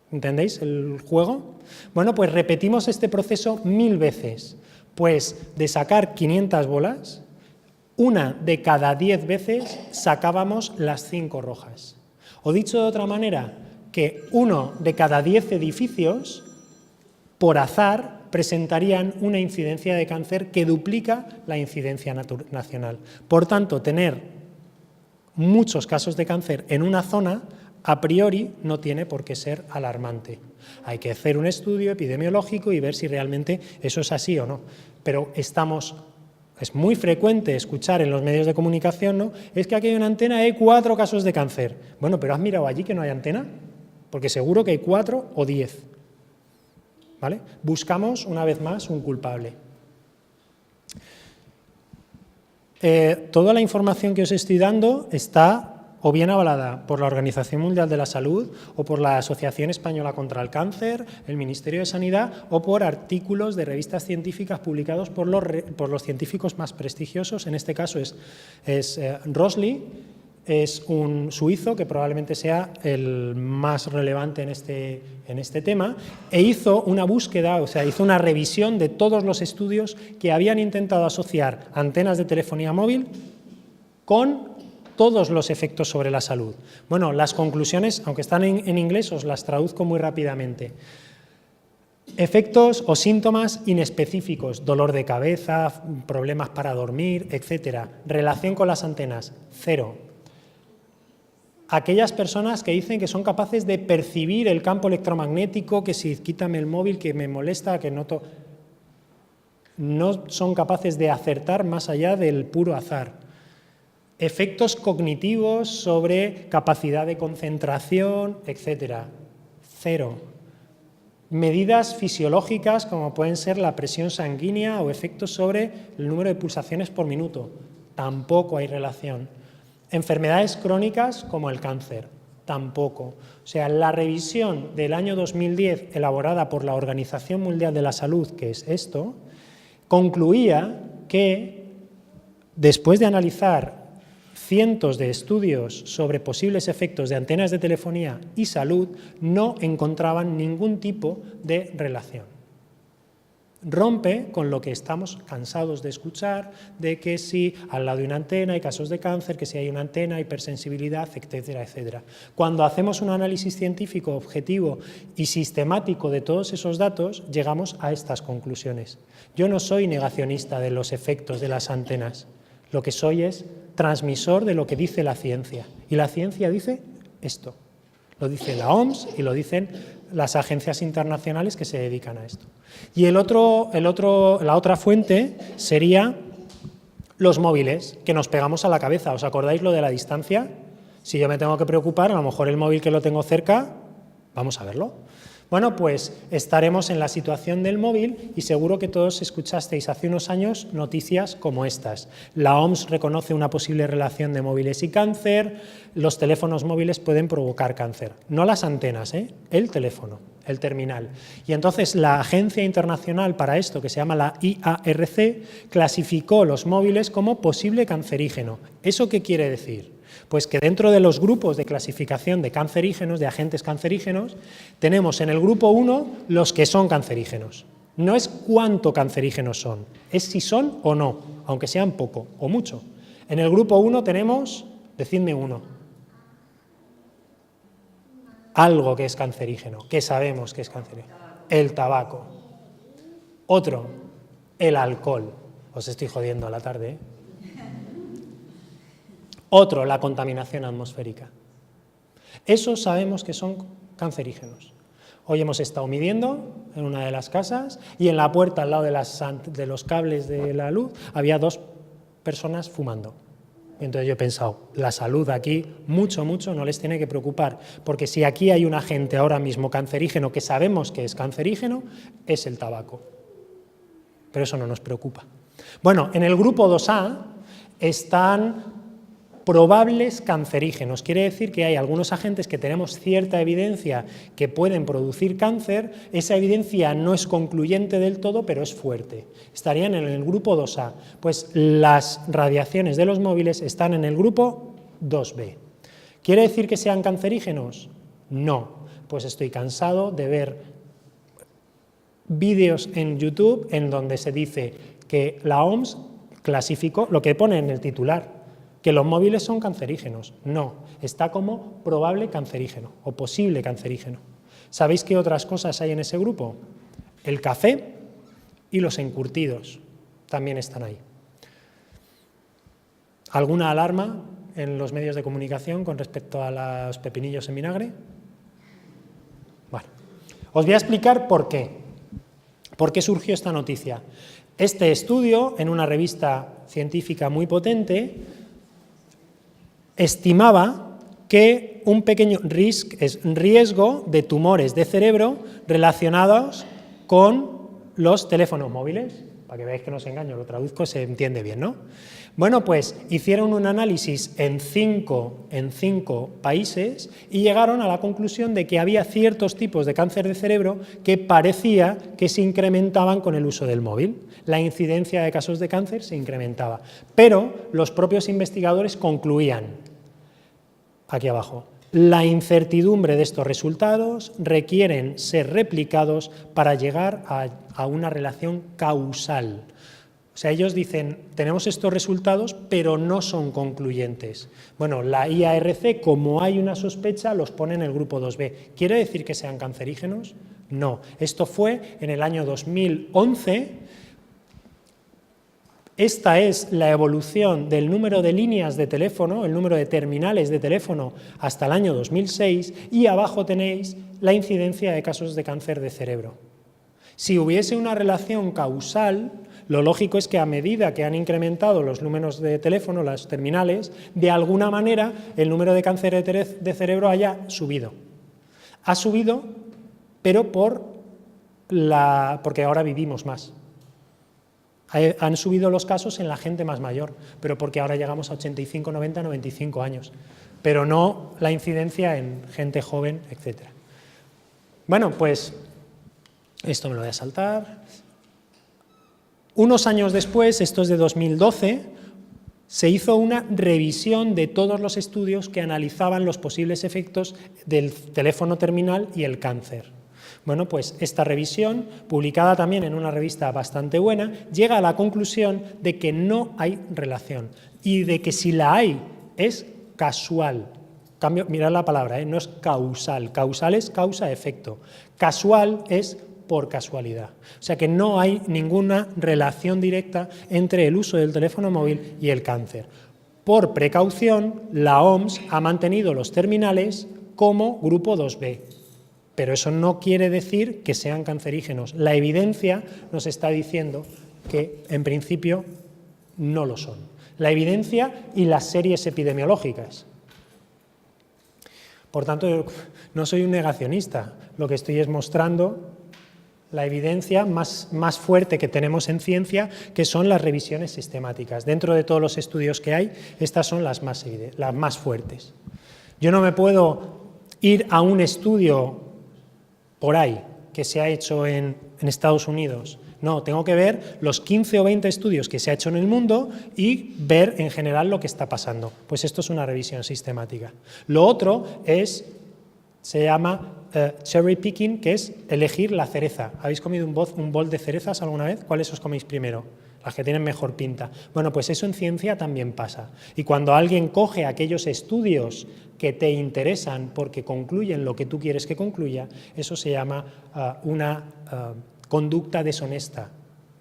¿Entendéis el juego? Bueno, pues repetimos este proceso 1000 veces. Pues de sacar 500 bolas, una de cada 10 veces sacábamos las 5 rojas. O dicho de otra manera, que 1 de cada 10 edificios, por azar, presentarían una incidencia de cáncer que duplica la incidencia nacional. Por tanto, tener muchos casos de cáncer en una zona, a priori, no tiene por qué ser alarmante. Hay que hacer un estudio epidemiológico y ver si realmente eso es así o no. Pero es muy frecuente escuchar en los medios de comunicación, ¿no? Es que aquí hay una antena y hay 4 casos de cáncer. Bueno, pero ¿has mirado allí que no hay antena? Porque seguro que hay 4 o 10. ¿Vale? Buscamos, una vez más, un culpable. Toda la información que os estoy dando está o bien avalada por la Organización Mundial de la Salud o por la Asociación Española contra el Cáncer, el Ministerio de Sanidad o por artículos de revistas científicas publicados por los científicos más prestigiosos. En este caso es Rosli, es un suizo que probablemente sea el más relevante en este tema, e hizo una búsqueda, o sea, hizo una revisión de todos los estudios que habían intentado asociar antenas de telefonía móvil con todos los efectos sobre la salud. Bueno, las conclusiones, aunque están en inglés, os las traduzco muy rápidamente. Efectos o síntomas inespecíficos, dolor de cabeza, problemas para dormir, etc. Relación con las antenas, 0. Aquellas personas que dicen que son capaces de percibir el campo electromagnético, que si quítame el móvil, que me molesta, que noto, no son capaces de acertar más allá del puro azar. Efectos cognitivos sobre capacidad de concentración, etc. 0. Medidas fisiológicas como pueden ser la presión sanguínea o efectos sobre el número de pulsaciones por minuto. Tampoco hay relación. Enfermedades crónicas como el cáncer. Tampoco. O sea, la revisión del año 2010 elaborada por la Organización Mundial de la Salud, que es esto, concluía que después de analizar cientos de estudios sobre posibles efectos de antenas de telefonía y salud, no encontraban ningún tipo de relación. Rompe con lo que estamos cansados de escuchar, de que si al lado de una antena hay casos de cáncer, que si hay una antena, hipersensibilidad, etcétera, etcétera. Cuando hacemos un análisis científico objetivo y sistemático de todos esos datos, llegamos a estas conclusiones. Yo no soy negacionista de los efectos de las antenas, lo que soy es transmisor de lo que dice la ciencia. Y la ciencia dice esto. Lo dice la OMS y lo dicen las agencias internacionales que se dedican a esto. Y la otra fuente sería los móviles, que nos pegamos a la cabeza. ¿Os acordáis lo de la distancia? Si yo me tengo que preocupar, a lo mejor el móvil que lo tengo cerca, vamos a verlo. Bueno, pues estaremos en la situación del móvil y seguro que todos escuchasteis hace unos años noticias como estas. La OMS reconoce una posible relación de móviles y cáncer, los teléfonos móviles pueden provocar cáncer. No las antenas, el teléfono, el terminal. Y entonces la agencia internacional para esto, que se llama la IARC, clasificó los móviles como posible cancerígeno. ¿Eso qué quiere decir? Pues que dentro de los grupos de clasificación de cancerígenos, de agentes cancerígenos, tenemos en el grupo 1 los que son cancerígenos. No es cuánto cancerígenos son, es si son o no, aunque sean poco o mucho. En el grupo 1 tenemos, decidme uno, algo que es cancerígeno, que sabemos que es cancerígeno. El tabaco. Otro, el alcohol. Os estoy jodiendo a la tarde, ¿eh? Otro, la contaminación atmosférica. Esos sabemos que son cancerígenos. Hoy hemos estado midiendo en una de las casas y en la puerta al lado de los cables de la luz había 2 personas fumando. Entonces yo he pensado, la salud aquí mucho no les tiene que preocupar, porque si aquí hay un agente ahora mismo cancerígeno que sabemos que es cancerígeno, es el tabaco. Pero eso no nos preocupa. Bueno, en el grupo 2A están probables cancerígenos. Quiere decir que hay algunos agentes que tenemos cierta evidencia que pueden producir cáncer. Esa evidencia no es concluyente del todo, pero es fuerte. Estarían en el grupo 2A. Pues las radiaciones de los móviles están en el grupo 2B. ¿Quiere decir que sean cancerígenos? No. Pues estoy cansado de ver vídeos en YouTube en donde se dice que la OMS clasificó lo que pone en el titular, que los móviles son cancerígenos. No, está como probable cancerígeno o posible cancerígeno. ¿Sabéis qué otras cosas hay en ese grupo? El café y los encurtidos también están ahí. ¿Alguna alarma en los medios de comunicación con respecto a los pepinillos en vinagre? Bueno, os voy a explicar por qué. ¿Por qué surgió esta noticia? Este estudio, en una revista científica muy potente, estimaba que un pequeño riesgo de tumores de cerebro relacionados con los teléfonos móviles. Para que veáis que no os engaño, lo traduzco, se entiende bien, ¿no? Bueno, pues hicieron un análisis en cinco países y llegaron a la conclusión de que había ciertos tipos de cáncer de cerebro que parecía que se incrementaban con el uso del móvil. La incidencia de casos de cáncer se incrementaba, pero los propios investigadores concluían, aquí abajo, la incertidumbre de estos resultados requieren ser replicados para llegar a una relación causal. O sea, ellos dicen, tenemos estos resultados, pero no son concluyentes. Bueno, la IARC, como hay una sospecha, los pone en el grupo 2B. ¿Quiere decir que sean cancerígenos? No. Esto fue en el año 2011. Esta es la evolución del número de líneas de teléfono, el número de terminales de teléfono hasta el año 2006, y abajo tenéis la incidencia de casos de cáncer de cerebro. Si hubiese una relación causal, lo lógico es que a medida que han incrementado los números de teléfono, las terminales, de alguna manera el número de cáncer de cerebro haya subido. Ha subido, pero porque ahora vivimos más. Han subido los casos en la gente más mayor, pero porque ahora llegamos a 85, 90, 95 años, pero no la incidencia en gente joven, etc. Bueno, pues esto me lo voy a saltar. Unos años después, esto es de 2012, se hizo una revisión de todos los estudios que analizaban los posibles efectos del teléfono terminal y el cáncer. Bueno, pues esta revisión, publicada también en una revista bastante buena, llega a la conclusión de que no hay relación y de que si la hay es casual. Mirad la palabra, no es causal. Causal es causa-efecto. Casual es por casualidad. O sea que no hay ninguna relación directa entre el uso del teléfono móvil y el cáncer. Por precaución, la OMS ha mantenido los terminales como grupo 2B. Pero eso no quiere decir que sean cancerígenos. La evidencia nos está diciendo que, en principio, no lo son. La evidencia y las series epidemiológicas. Por tanto, no soy un negacionista. Lo que estoy es mostrando la evidencia más fuerte que tenemos en ciencia, que son las revisiones sistemáticas. Dentro de todos los estudios que hay, estas son las más fuertes. Yo no me puedo ir a un estudio por ahí, que se ha hecho en Estados Unidos. No, tengo que ver los 15 o 20 estudios que se ha hecho en el mundo y ver en general lo que está pasando. Pues esto es una revisión sistemática. Lo otro se llama cherry picking, que es elegir la cereza. ¿Habéis comido un bol de cerezas alguna vez? ¿Cuáles os coméis primero? Las que tienen mejor pinta. Bueno, pues eso en ciencia también pasa. Y cuando alguien coge aquellos estudios que te interesan porque concluyen lo que tú quieres que concluya, eso se llama una conducta deshonesta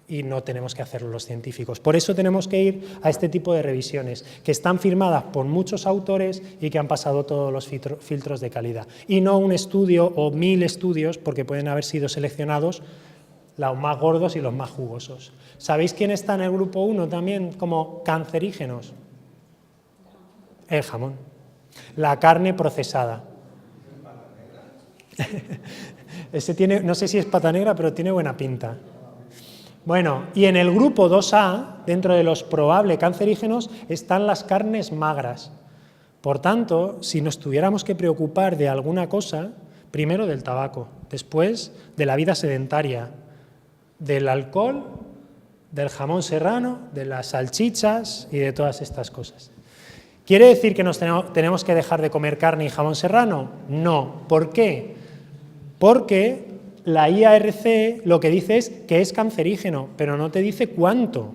y no tenemos que hacerlo los científicos. Por eso tenemos que ir a este tipo de revisiones, que están firmadas por muchos autores y que han pasado todos los filtros de calidad. Y no un estudio o 1000 estudios, porque pueden haber sido seleccionados los más gordos y los más jugosos. ¿Sabéis quién está en el grupo 1 también como cancerígenos? El jamón. La carne procesada. Ese tiene, no sé si es pata negra, pero tiene buena pinta. Bueno, y en el grupo 2A, dentro de los probables cancerígenos, están las carnes magras. Por tanto, si nos tuviéramos que preocupar de alguna cosa, primero del tabaco, después de la vida sedentaria, del alcohol, del jamón serrano, de las salchichas y de todas estas cosas. ¿Quiere decir que tenemos que dejar de comer carne y jamón serrano? No. ¿Por qué? Porque la IARC lo que dice es que es cancerígeno, pero no te dice cuánto.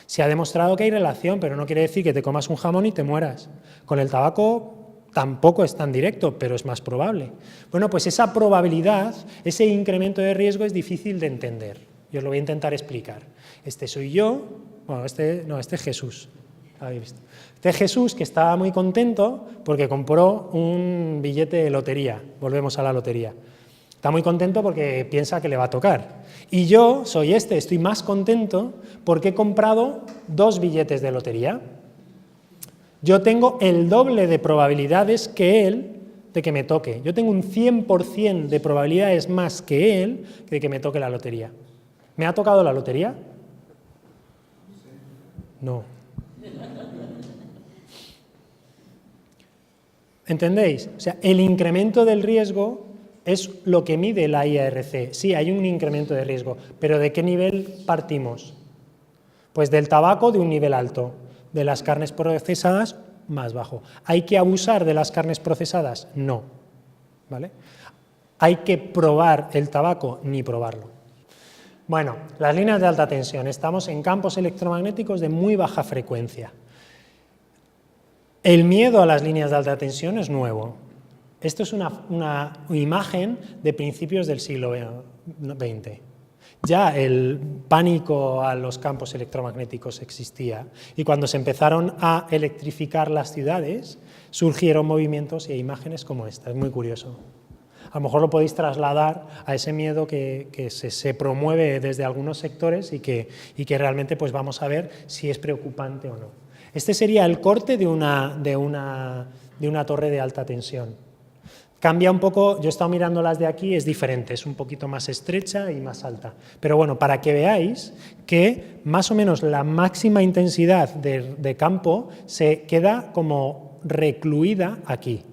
Se ha demostrado que hay relación, pero no quiere decir que te comas un jamón y te mueras. Con el tabaco tampoco es tan directo, pero es más probable. Bueno, pues esa probabilidad, ese incremento de riesgo es difícil de entender. Yo os lo voy a intentar explicar. Este soy yo, bueno, este es Jesús. ¿Habéis visto? Este es Jesús, que estaba muy contento porque compró un billete de lotería. Volvemos a la lotería. Está muy contento porque piensa que le va a tocar. Y yo soy estoy más contento porque he comprado 2 billetes de lotería. Yo tengo el doble de probabilidades que él de que me toque. Yo tengo un 100% de probabilidades más que él de que me toque la lotería. ¿Me ha tocado la lotería? No. ¿Entendéis? O sea, el incremento del riesgo es lo que mide la IARC. Sí, hay un incremento de riesgo, pero ¿de qué nivel partimos? Pues del tabaco de un nivel alto, de las carnes procesadas más bajo. ¿Hay que abusar de las carnes procesadas? No. ¿Vale? ¿Hay que probar el tabaco? Ni probarlo. Bueno, las líneas de alta tensión. Estamos en campos electromagnéticos de muy baja frecuencia. El miedo a las líneas de alta tensión es nuevo. Esto es una imagen de principios del siglo XX. Ya el pánico a los campos electromagnéticos existía y cuando se empezaron a electrificar las ciudades surgieron movimientos e imágenes como esta. Es muy curioso. A lo mejor lo podéis trasladar a ese miedo que se promueve desde algunos sectores y que realmente pues vamos a ver si es preocupante o no. Este sería el corte de una torre de alta tensión. Cambia un poco, yo he estado mirando las de aquí, es diferente, es un poquito más estrecha y más alta. Pero bueno, para que veáis que más o menos la máxima intensidad de campo se queda como recluida aquí.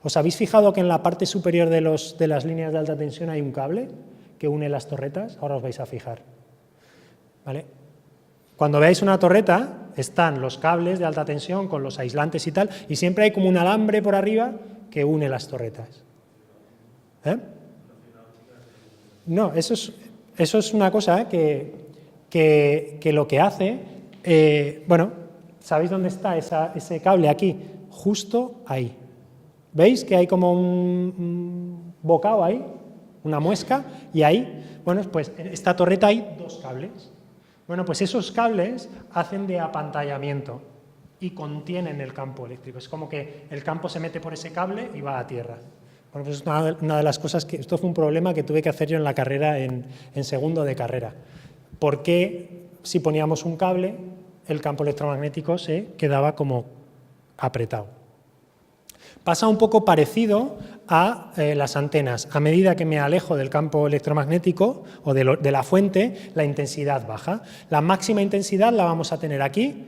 ¿Os habéis fijado que en la parte superior de las líneas de alta tensión hay un cable que une las torretas? Ahora os vais a fijar. ¿Vale? Cuando veáis una torreta, están los cables de alta tensión con los aislantes y tal, y siempre hay como un alambre por arriba que une las torretas. ¿Eh? No, eso es una cosa que lo que hace, bueno, ¿sabéis dónde está ese cable? Aquí, justo ahí. ¿Veis que hay como un bocado ahí? Una muesca, y ahí, bueno, pues en esta torreta hay dos cables. Bueno, pues esos cables hacen de apantallamiento y contienen el campo eléctrico. Es como que el campo se mete por ese cable y va a tierra. Bueno, pues es una de las cosas que... Esto fue un problema que tuve que hacer yo en la carrera, en segundo de carrera. ¿Por qué si poníamos un cable, el campo electromagnético se quedaba como apretado? Pasa un poco parecido a las antenas. A medida que me alejo del campo electromagnético o de la fuente, la intensidad baja. La máxima intensidad la vamos a tener aquí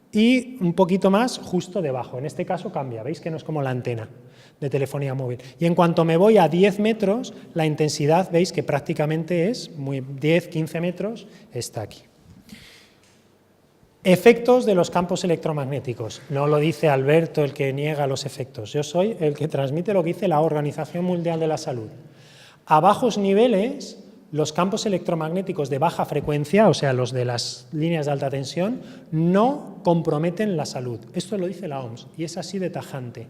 y un poquito más justo debajo. En este caso cambia, veis que no es como la antena de telefonía móvil. Y en cuanto me voy a 10 metros, la intensidad, veis que prácticamente es 10-15 metros, está aquí. Efectos de los campos electromagnéticos. No lo dice Alberto el que niega los efectos. Yo soy el que transmite lo que dice la Organización Mundial de la Salud. A bajos niveles, los campos electromagnéticos de baja frecuencia, o sea, los de las líneas de alta tensión, no comprometen la salud. Esto lo dice la OMS y es así de tajante.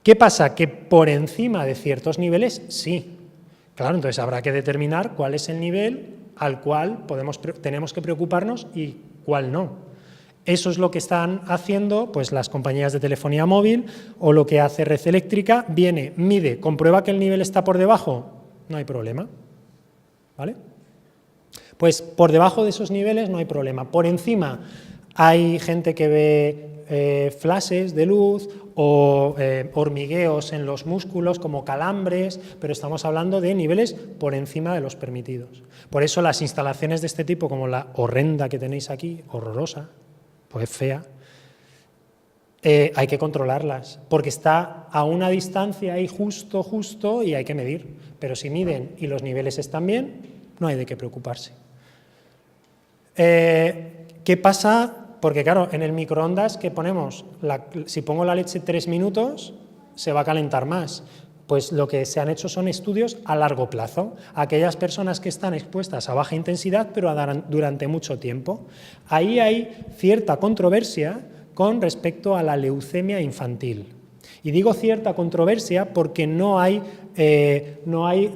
¿Qué pasa? Que por encima de ciertos niveles, sí. Claro, entonces habrá que determinar cuál es el nivel al cual tenemos que preocuparnos y cuál no. Eso es lo que están haciendo pues, las compañías de telefonía móvil o lo que hace Red Eléctrica. Viene, mide, comprueba que el nivel está por debajo, no hay problema. ¿Vale? Pues por debajo de esos niveles no hay problema. Por encima hay gente que ve flashes de luz o hormigueos en los músculos como calambres, pero estamos hablando de niveles por encima de los permitidos. Por eso las instalaciones de este tipo, como la horrenda que tenéis aquí, horrorosa, pues fea, hay que controlarlas, porque está a una distancia ahí justo y hay que medir. Pero si miden y los niveles están bien, no hay de qué preocuparse. ¿Qué pasa? Porque claro, en el microondas que ponemos, si pongo la leche 3 minutos, se va a calentar más. Pues lo que se han hecho son estudios a largo plazo. Aquellas personas que están expuestas a baja intensidad, pero durante mucho tiempo. Ahí hay cierta controversia con respecto a la leucemia infantil. Y digo cierta controversia porque no hay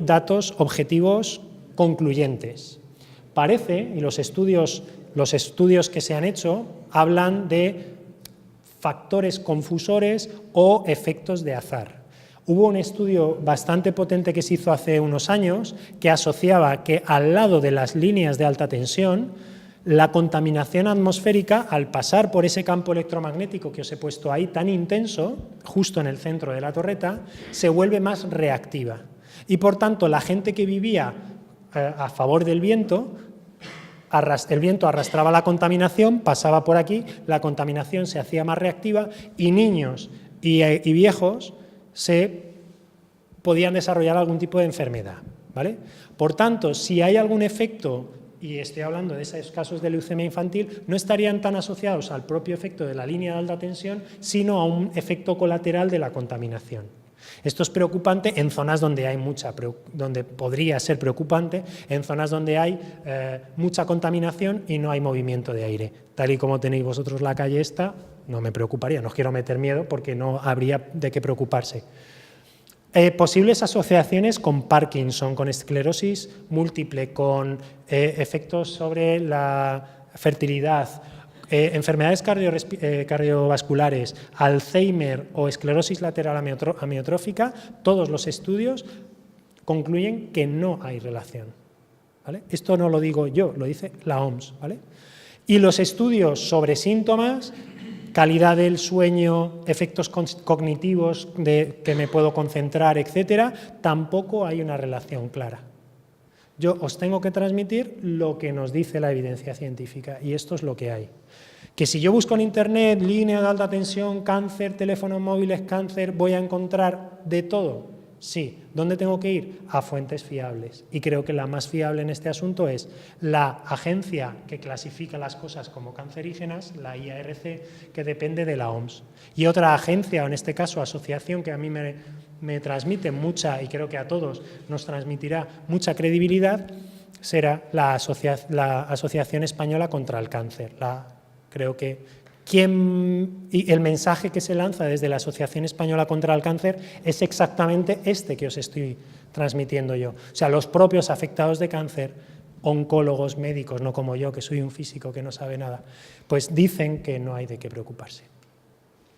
datos objetivos concluyentes. Parece, y los estudios que se han hecho hablan de factores confusores o efectos de azar. Hubo un estudio bastante potente que se hizo hace unos años que asociaba que al lado de las líneas de alta tensión, la contaminación atmosférica, al pasar por ese campo electromagnético que os he puesto ahí tan intenso, justo en el centro de la torreta, se vuelve más reactiva. Y por tanto, la gente que vivía a favor del viento, el viento arrastraba la contaminación, pasaba por aquí, la contaminación se hacía más reactiva y niños y viejos se podían desarrollar algún tipo de enfermedad, ¿vale? Por tanto, si hay algún efecto, y estoy hablando de esos casos de leucemia infantil, no estarían tan asociados al propio efecto de la línea de alta tensión, sino a un efecto colateral de la contaminación. Esto es preocupante en zonas donde hay donde podría ser preocupante, en zonas donde hay mucha contaminación y no hay movimiento de aire. Tal y como tenéis vosotros la calle esta, no me preocuparía, no os quiero meter miedo porque no habría de qué preocuparse. Posibles asociaciones con Parkinson, con esclerosis múltiple, con efectos sobre la fertilidad, enfermedades cardiovasculares, Alzheimer o esclerosis lateral amiotrófica, todos los estudios concluyen que no hay relación, ¿vale? Esto no lo digo yo, lo dice la OMS, ¿vale? Y los estudios sobre síntomas, calidad del sueño, efectos cognitivos de que me puedo concentrar, etcétera, tampoco hay una relación clara. Yo os tengo que transmitir lo que nos dice la evidencia científica y esto es lo que hay. Que si yo busco en internet línea de alta tensión, cáncer, teléfonos móviles, cáncer, voy a encontrar de todo. Sí. ¿Dónde tengo que ir? A fuentes fiables. Y creo que la más fiable en este asunto es la agencia que clasifica las cosas como cancerígenas, la IARC, que depende de la OMS. Y otra agencia, o en este caso asociación, que a mí me transmite mucha, y creo que a todos nos transmitirá mucha credibilidad, será la Asociación Española contra el Cáncer. Creo que y el mensaje que se lanza desde la Asociación Española contra el Cáncer es exactamente este que os estoy transmitiendo yo. O sea, los propios afectados de cáncer, oncólogos, médicos, no como yo, que soy un físico que no sabe nada, pues dicen que no hay de qué preocuparse.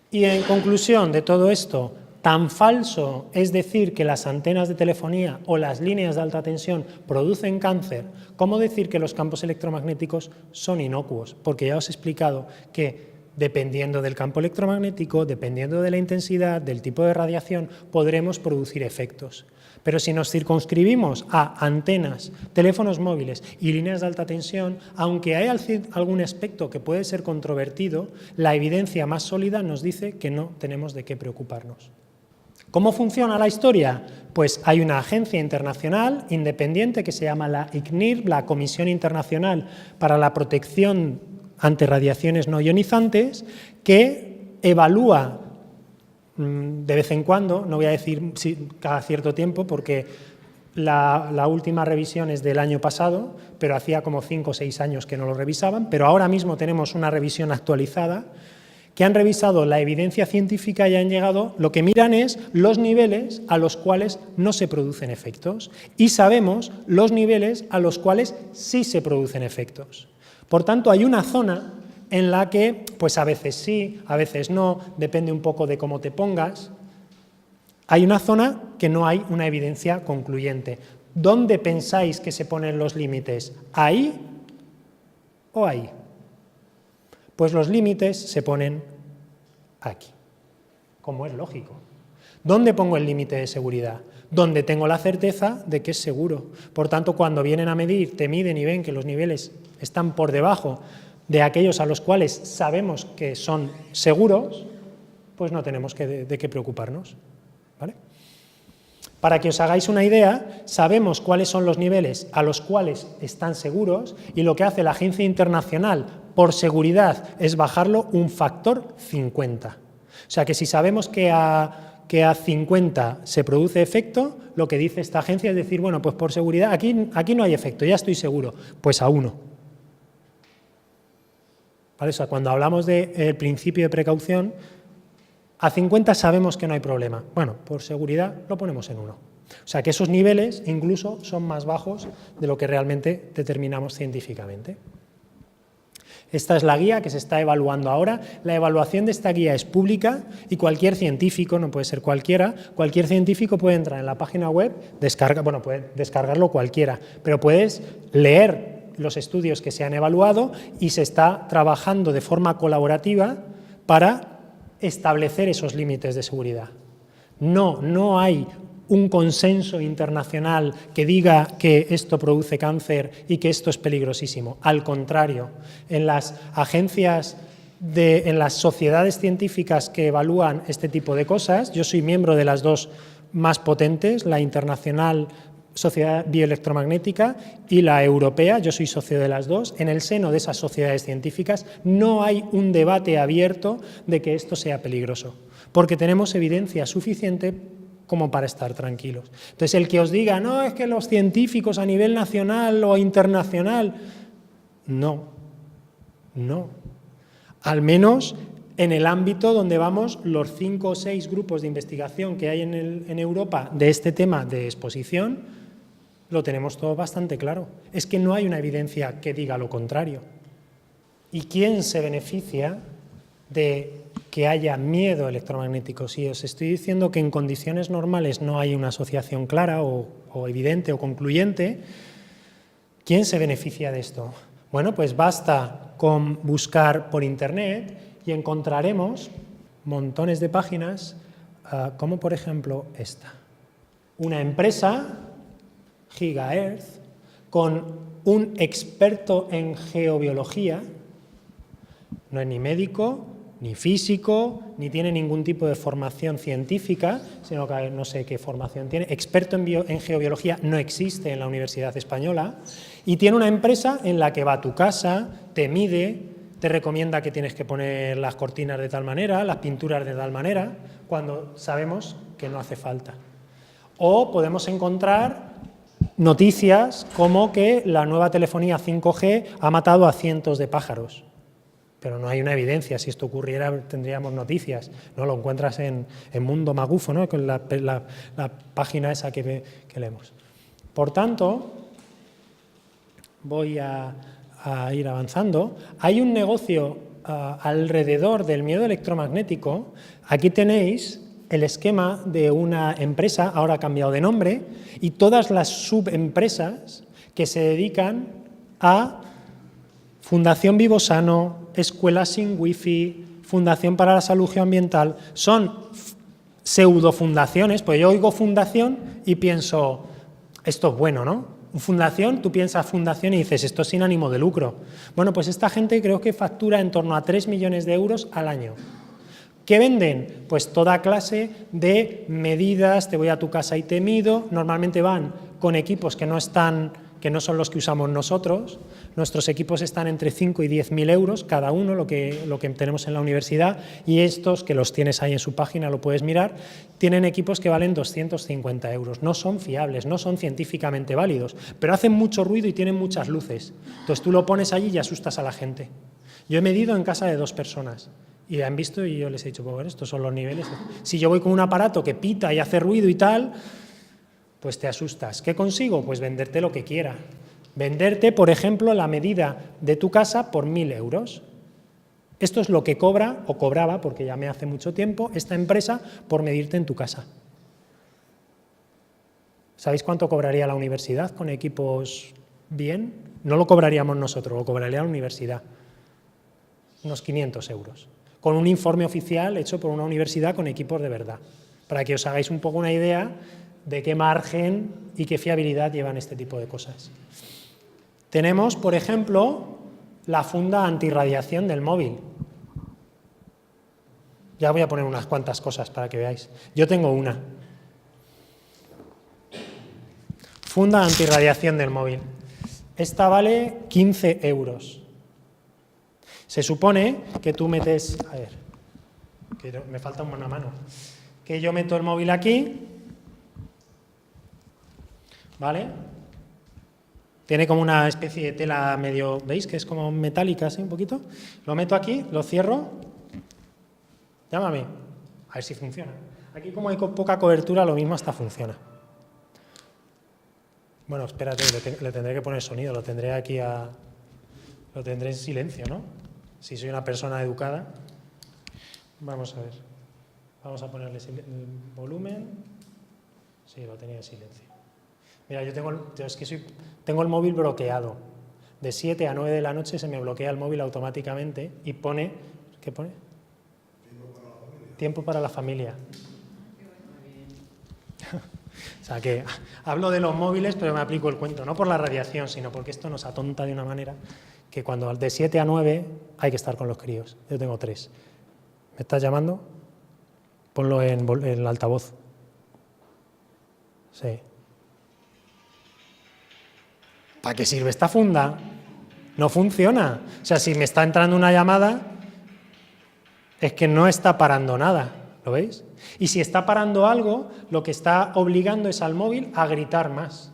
Y en conclusión de todo esto, tan falso es decir que las antenas de telefonía o las líneas de alta tensión producen cáncer, como decir que los campos electromagnéticos son inocuos, porque ya os he explicado que dependiendo del campo electromagnético, dependiendo de la intensidad, del tipo de radiación, podremos producir efectos. Pero si nos circunscribimos a antenas, teléfonos móviles y líneas de alta tensión, aunque hay algún aspecto que puede ser controvertido, la evidencia más sólida nos dice que no tenemos de qué preocuparnos. ¿Cómo funciona la historia? Pues hay una agencia internacional independiente que se llama la ICNIRP, la Comisión Internacional para la Protección ante Radiaciones No Ionizantes, que evalúa de vez en cuando, no voy a decir cada cierto tiempo, porque la última revisión es del año pasado, pero hacía como 5 o 6 años que no lo revisaban, pero ahora mismo tenemos una revisión actualizada, que han revisado la evidencia científica y han llegado, lo que miran es los niveles a los cuales no se producen efectos y sabemos los niveles a los cuales sí se producen efectos. Por tanto, hay una zona en la que, pues a veces sí, a veces no, depende un poco de cómo te pongas. Hay una zona que no hay una evidencia concluyente. ¿Dónde pensáis que se ponen los límites? ¿Ahí o ahí? Pues los límites se ponen aquí, como es lógico. ¿Dónde pongo el límite de seguridad? Donde tengo la certeza de que es seguro. Por tanto, cuando vienen a medir, te miden y ven que los niveles están por debajo de aquellos a los cuales sabemos que son seguros, pues no tenemos de qué preocuparnos, ¿vale? Para que os hagáis una idea, sabemos cuáles son los niveles a los cuales están seguros y lo que hace la Agencia Internacional por seguridad es bajarlo un factor 50. O sea que si sabemos que a 50 se produce efecto, lo que dice esta agencia es decir, bueno, pues por seguridad, aquí no hay efecto, ya estoy seguro, pues a 1. ¿Vale? O sea, cuando hablamos del principio de precaución, a 50 sabemos que no hay problema. Bueno, por seguridad lo ponemos en 1. O sea que esos niveles incluso son más bajos de lo que realmente determinamos científicamente. Esta es la guía que se está evaluando ahora. La evaluación de esta guía es pública y cualquier científico, no puede ser cualquiera, cualquier científico puede entrar en la página web, puede descargarlo cualquiera, pero puedes leer los estudios que se han evaluado y se está trabajando de forma colaborativa para establecer esos límites de seguridad. No hay un consenso internacional que diga que esto produce cáncer y que esto es peligrosísimo. Al contrario, en las agencias, en las sociedades científicas que evalúan este tipo de cosas, yo soy miembro de las dos más potentes, la Internacional Sociedad Bioelectromagnética y la Europea, yo soy socio de las dos. En el seno de esas sociedades científicas no hay un debate abierto de que esto sea peligroso, porque tenemos evidencia suficiente como para estar tranquilos. Entonces, el que os diga, no, es que los científicos a nivel nacional o internacional, no. Al menos en el ámbito donde vamos los 5 o 6 grupos de investigación que hay en Europa de este tema de exposición, lo tenemos todo bastante claro. Es que no hay una evidencia que diga lo contrario. ¿Y quién se beneficia de que haya miedo electromagnético? Si os estoy diciendo que en condiciones normales no hay una asociación clara o evidente o concluyente, ¿quién se beneficia de esto? Bueno, pues basta con buscar por internet y encontraremos montones de páginas, como por ejemplo esta. Una empresa, Gigaearth, con un experto en geobiología, no es ni médico, ni físico, ni tiene ningún tipo de formación científica, sino que no sé qué formación tiene. Experto en geobiología no existe en la Universidad Española y tiene una empresa en la que va a tu casa, te mide, te recomienda que tienes que poner las cortinas de tal manera, las pinturas de tal manera, cuando sabemos que no hace falta. O podemos encontrar noticias como que la nueva telefonía 5G ha matado a cientos de pájaros. Pero no hay una evidencia. Si esto ocurriera, tendríamos noticias. ¿No? Lo encuentras en Mundo Magufo, ¿no? Con la página esa que leemos. Por tanto, voy a ir avanzando. Hay un negocio alrededor del miedo electromagnético. Aquí tenéis el esquema de una empresa, ahora ha cambiado de nombre, y todas las subempresas que se dedican a Fundación Vivosano, Escuela Sin Wifi, Fundación para la Salud Geoambiental, son pseudofundaciones, pues yo oigo fundación y pienso, esto es bueno, ¿no? Fundación, tú piensas fundación y dices, esto es sin ánimo de lucro. Bueno, pues esta gente creo que factura en torno a 3 millones de euros al año. ¿Qué venden? Pues toda clase de medidas, te voy a tu casa y te mido, normalmente van con equipos que no son los que usamos nosotros. Nuestros equipos están entre 5 y 10.000 euros cada uno, lo que tenemos en la universidad, y estos, que los tienes ahí en su página, lo puedes mirar, tienen equipos que valen 250 euros. No son fiables, no son científicamente válidos, pero hacen mucho ruido y tienen muchas luces. Entonces tú lo pones allí y asustas a la gente. Yo he medido en casa de 2 personas. Y han visto y yo les he dicho, pues bueno, estos son los niveles. Si yo voy con un aparato que pita y hace ruido y tal, pues te asustas. ¿Qué consigo? Pues venderte lo que quiera. Venderte, por ejemplo, la medida de tu casa por 1.000 euros. Esto es lo que cobra, o cobraba, porque ya me hace mucho tiempo, esta empresa por medirte en tu casa. ¿Sabéis cuánto cobraría la universidad con equipos bien? No lo cobraríamos nosotros, lo cobraría la universidad. Unos 500 euros. Con un informe oficial hecho por una universidad con equipos de verdad, para que os hagáis un poco una idea de qué margen y qué fiabilidad llevan este tipo de cosas. Tenemos, por ejemplo, la funda antirradiación del móvil. Ya voy a poner unas cuantas cosas para que veáis. Yo tengo una. Funda antirradiación del móvil. Esta vale 15 euros. Se supone que tú metes, a ver, que me falta una mano, que yo meto el móvil aquí, ¿vale? Tiene como una especie de tela medio, ¿veis? Que es como metálica, así un poquito. Lo meto aquí, lo cierro, llámame, a ver si funciona. Aquí como hay poca cobertura, lo mismo hasta funciona. Bueno, espérate, le tendré que poner sonido, lo tendré aquí lo tendré en silencio, ¿no? Si soy una persona educada. Vamos a ver. Vamos a ponerle el volumen. Sí, lo tenía en silencio. Mira, yo tengo el móvil bloqueado. De 7 a 9 de la noche se me bloquea el móvil automáticamente y pone... ¿Qué pone? Tiempo para la familia. sea que hablo de los móviles, pero me aplico el cuento, no por la radiación, sino porque esto nos atonta de una manera que cuando de 7 a 9 hay que estar con los críos. Yo tengo 3. ¿Me estás llamando? Ponlo en el altavoz. Sí. ¿Para qué sirve esta funda? No funciona. O sea, si me está entrando una llamada, es que no está parando nada. ¿Lo veis? Y si está parando algo, lo que está obligando es al móvil a gritar más.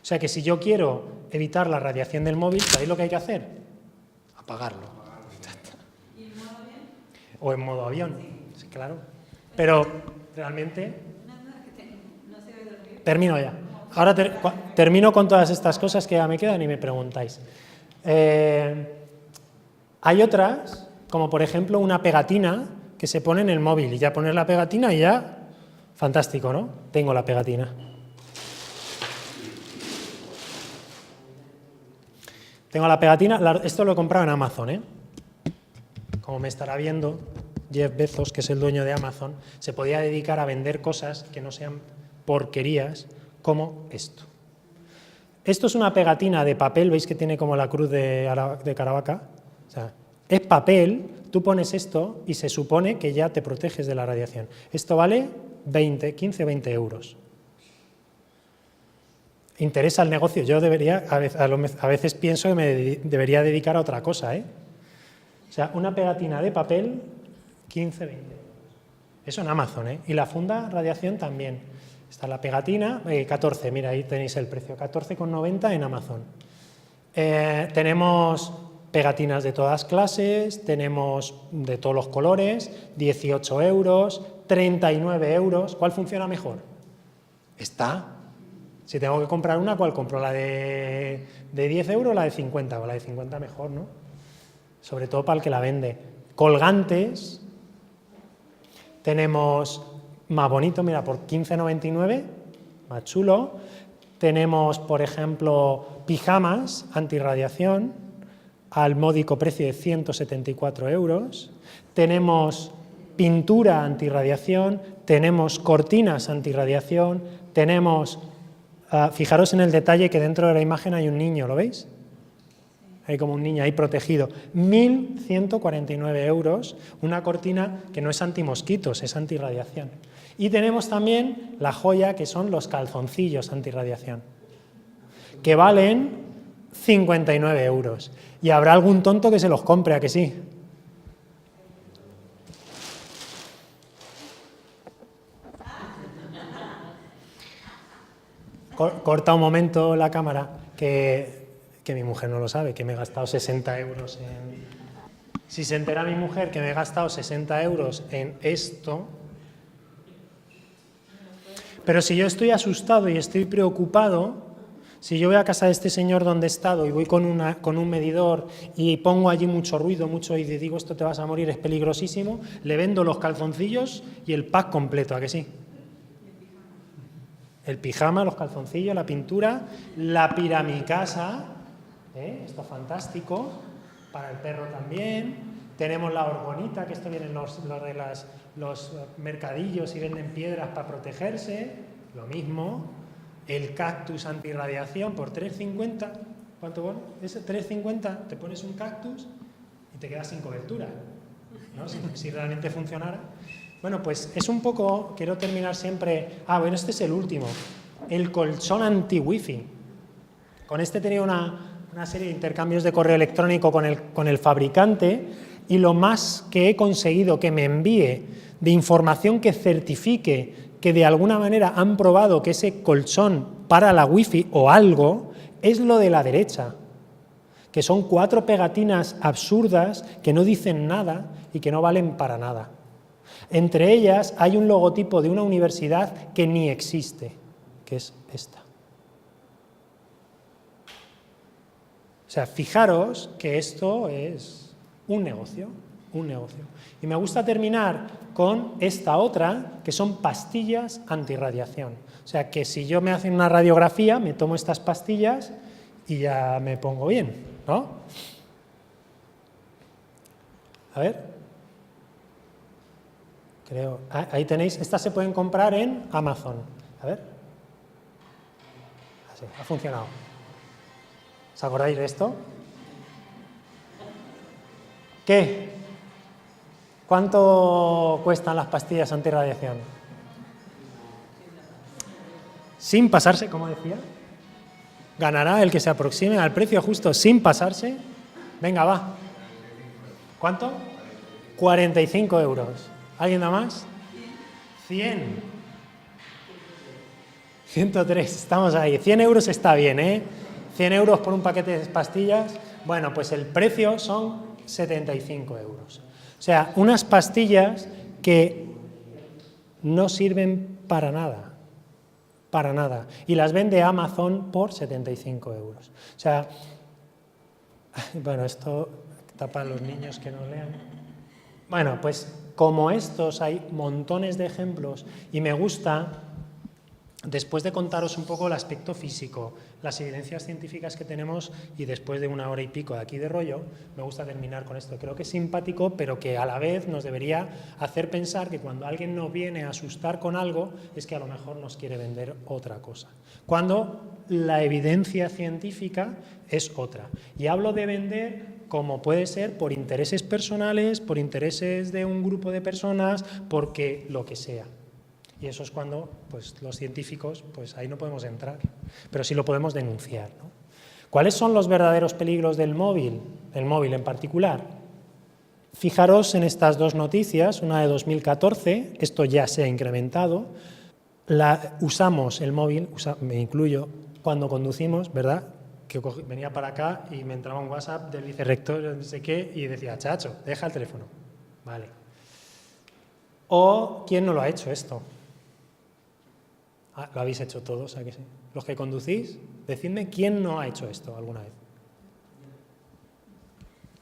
O sea que si yo quiero evitar la radiación del móvil, ¿sabéis lo que hay que hacer? Apagarlo. ¿Y en modo avión? O en modo avión, sí, claro. Pero realmente... No se debe dormir. Termino ya. Ahora termino con todas estas cosas que ya me quedan y me preguntáis. Hay otras, como por ejemplo una pegatina que se pone en el móvil y ya pones la pegatina y ya, fantástico, ¿no? Tengo la pegatina. Tengo la pegatina, esto lo he comprado en Amazon, ¿eh? Como me estará viendo Jeff Bezos, que es el dueño de Amazon, se podía dedicar a vender cosas que no sean porquerías como esto. Esto es una pegatina de papel, ¿veis que tiene como la cruz de Caravaca? O sea, es papel, tú pones esto y se supone que ya te proteges de la radiación. Esto vale 15, 20 euros. ¿Interesa el negocio? Yo debería, a veces pienso que me debería dedicar a otra cosa, ¿eh? O sea, una pegatina de papel, 15, 20 euros. Eso en Amazon, ¿eh? Y la funda radiación también. Está la pegatina, 14, mira, ahí tenéis el precio, 14,90 en Amazon. Tenemos pegatinas de todas clases, tenemos de todos los colores, 18 euros, 39 euros. ¿Cuál funciona mejor? Esta. Si tengo que comprar una, ¿cuál compro? ¿La de 10 euros o la de 50? O la de 50 mejor, ¿no? Sobre todo para el que la vende. Colgantes. Tenemos más bonito, mira, por 15,99, más chulo. Tenemos, por ejemplo, pijamas antirradiación al módico precio de 174 euros. Tenemos pintura antirradiación, tenemos cortinas antirradiación, tenemos... fijaros en el detalle que dentro de la imagen hay un niño, ¿lo veis? Hay como un niño ahí protegido. 1.149 euros, una cortina que no es antimosquitos, es antirradiación. Y tenemos también la joya que son los calzoncillos antirradiación, que valen 59 euros. Y habrá algún tonto que se los compre, ¿a que sí? Corta un momento la cámara, que mi mujer no lo sabe, que me he gastado 60 euros en... Si se entera mi mujer que me he gastado 60 euros en esto... Pero si yo estoy asustado y estoy preocupado, si yo voy a casa de este señor donde he estado y voy con un medidor y pongo allí mucho ruido, y le digo esto te vas a morir, es peligrosísimo, le vendo los calzoncillos y el pack completo, ¿a que sí? El pijama, los calzoncillos, la pintura, la piramicasa, esto es fantástico, para el perro también. Tenemos la orgonita, que esto viene en los mercadillos y venden piedras para protegerse, lo mismo. El cactus antirradiación por 3,50, ¿cuánto vale? ¿Es 3,50? Te pones un cactus y te quedas sin cobertura, ¿no? Si realmente funcionara. Bueno, pues es un poco, quiero terminar siempre... bueno, este es el último, el colchón anti-wifi. Con este he tenido una serie de intercambios de correo electrónico con el fabricante y lo más que he conseguido que me envíe de información que certifique que de alguna manera han probado que ese colchón para la wifi o algo, es lo de la derecha, que son 4 pegatinas absurdas que no dicen nada y que no valen para nada. Entre ellas hay un logotipo de una universidad que ni existe, que es esta. O sea, fijaros que esto es un negocio, un negocio. Y me gusta terminar con esta otra, que son pastillas antirradiación. O sea, que si yo me hacen una radiografía, me tomo estas pastillas y ya me pongo bien, ¿no? A ver. Creo, ahí tenéis, estas se pueden comprar en Amazon. A ver, Sí, ha funcionado. ¿Os acordáis de esto? ¿Qué? ¿Cuánto cuestan las pastillas antirradiación? Sin pasarse, ¿cómo decía? Ganará el que se aproxime al precio justo, sin pasarse. Venga, va. ¿Cuánto? 45 euros. ¿Alguien da más? 100. 103, estamos ahí. 100 euros está bien, ¿eh? 100 euros por un paquete de pastillas. Bueno, pues el precio son 75 euros. O sea, unas pastillas que no sirven para nada. Para nada. Y las vende Amazon por 75 euros. O sea, bueno, esto tapa a los niños que no lean. Bueno, pues como estos hay montones de ejemplos y me gusta, después de contaros un poco el aspecto físico, las evidencias científicas que tenemos y después de 1 hora y pico de aquí de rollo, me gusta terminar con esto. Creo que es simpático, pero que a la vez nos debería hacer pensar que cuando alguien nos viene a asustar con algo es que a lo mejor nos quiere vender otra cosa. Cuando la evidencia científica es otra. Y hablo de vender como puede ser por intereses personales, por intereses de un grupo de personas, porque lo que sea. Y eso es cuando pues, los científicos, pues ahí no podemos entrar, pero sí lo podemos denunciar, ¿no? ¿Cuáles son los verdaderos peligros del móvil en particular? Fijaros en estas dos noticias, una de 2014, esto ya se ha incrementado, usamos el móvil, me incluyo, cuando conducimos, ¿verdad? Que venía para acá y me entraba un WhatsApp del vicerrector, no sé qué, y decía, chacho, deja el teléfono. Vale. ¿O quién no lo ha hecho esto? Lo habéis hecho todos, ¿a que sí? Los que conducís, decidme quién no ha hecho esto alguna vez.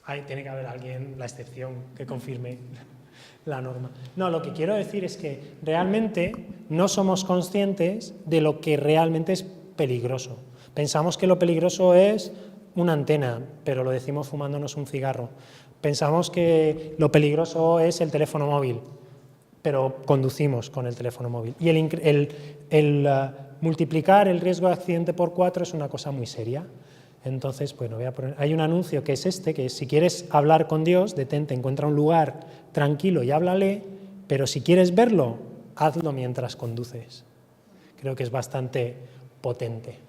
Ahí tiene que haber alguien, la excepción, que confirme la norma. No, lo que quiero decir es que realmente no somos conscientes de lo que realmente es peligroso. Pensamos que lo peligroso es una antena, pero lo decimos fumándonos un cigarro. Pensamos que lo peligroso es el teléfono móvil, pero conducimos con el teléfono móvil. Y multiplicar el riesgo de accidente por 4 es una cosa muy seria. Entonces, bueno, voy a poner, hay un anuncio que es este, que es, si quieres hablar con Dios, detente, encuentra un lugar tranquilo y háblale, pero si quieres verlo, hazlo mientras conduces. Creo que es bastante potente.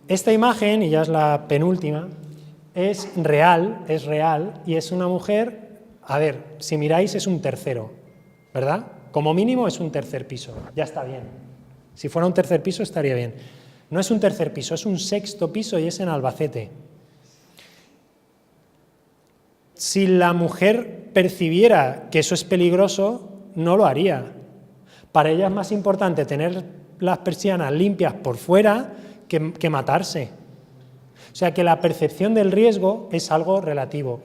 Esta imagen, y ya es la penúltima, es real, y es una mujer, a ver, si miráis es un tercero, ¿verdad? Como mínimo es un tercer piso, ya está bien. Si fuera un tercer piso estaría bien. No es un tercer piso, es un sexto piso y es en Albacete. Si la mujer percibiera que eso es peligroso, no lo haría. Para ella es más importante tener las persianas limpias por fuera que matarse. O sea que la percepción del riesgo es algo relativo.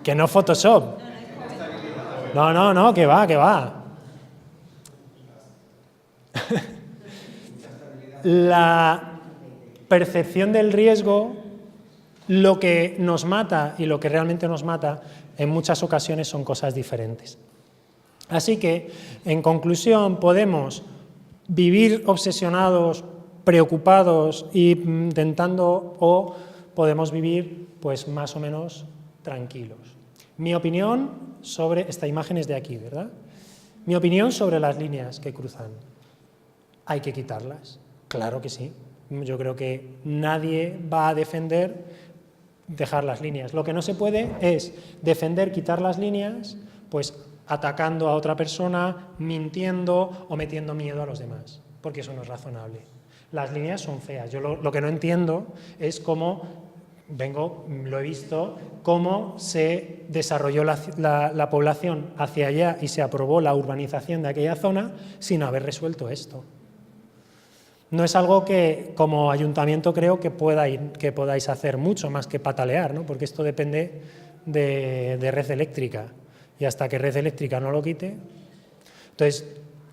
Que no Photoshop. No, que va. La percepción del riesgo, lo que nos mata y lo que realmente nos mata, en muchas ocasiones son cosas diferentes. Así que, en conclusión, podemos vivir obsesionados, preocupados e intentando, o podemos vivir pues más o menos tranquilos. Mi opinión sobre, esta imagen es de aquí, ¿verdad? Mi opinión sobre las líneas que cruzan. ¿Hay que quitarlas? Claro que sí. Yo creo que nadie va a defender dejar las líneas. Lo que no se puede es defender quitar las líneas, pues atacando a otra persona, mintiendo o metiendo miedo a los demás, porque eso no es razonable. Las líneas son feas. Yo lo que no entiendo es cómo, lo he visto, cómo se desarrolló la población hacia allá y se aprobó la urbanización de aquella zona sin haber resuelto esto. No es algo que como ayuntamiento creo que podáis hacer mucho más que patalear, ¿no? Porque esto depende de red eléctrica. Y hasta que red eléctrica no lo quite. Entonces,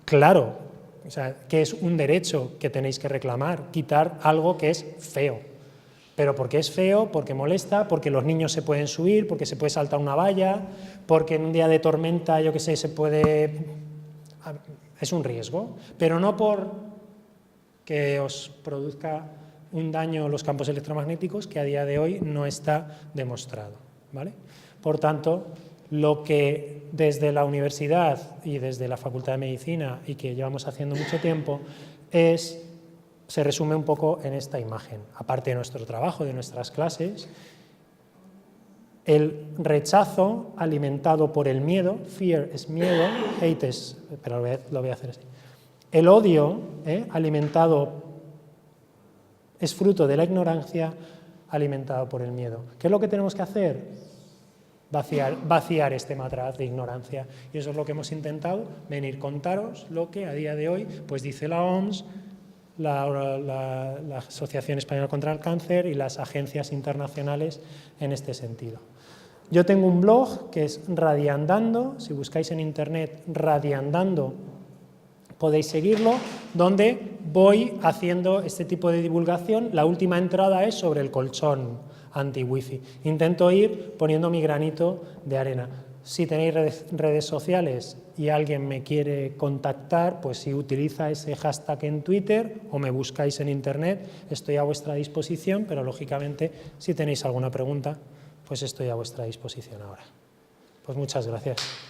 claro, o sea, que es un derecho que tenéis que reclamar, quitar algo que es feo. Pero porque es feo, porque molesta, porque los niños se pueden subir, porque se puede saltar una valla, porque en un día de tormenta, yo qué sé, se puede... Es un riesgo, pero no por que os produzca un daño los campos electromagnéticos, que a día de hoy no está demostrado, ¿vale? Por tanto, lo que desde la universidad y desde la Facultad de Medicina, y que llevamos haciendo mucho tiempo, se resume un poco en esta imagen. Aparte de nuestro trabajo, de nuestras clases, el rechazo alimentado por el miedo, fear es miedo, hate es, pero lo voy a hacer así. El odio alimentado es fruto de la ignorancia alimentado por el miedo. ¿Qué es lo que tenemos que hacer? Vaciar este matraz de ignorancia. Y eso es lo que hemos intentado, venir contaros lo que a día de hoy pues dice la OMS, la Asociación Española contra el Cáncer y las agencias internacionales en este sentido. Yo tengo un blog que es Radiandando, si buscáis en internet Radiandando podéis seguirlo, donde voy haciendo este tipo de divulgación. La última entrada es sobre el colchón anti-wifi. Intento ir poniendo mi granito de arena. Si tenéis redes sociales y alguien me quiere contactar, pues si utiliza ese hashtag en Twitter o me buscáis en internet, estoy a vuestra disposición, pero lógicamente si tenéis alguna pregunta, pues estoy a vuestra disposición ahora. Pues muchas gracias.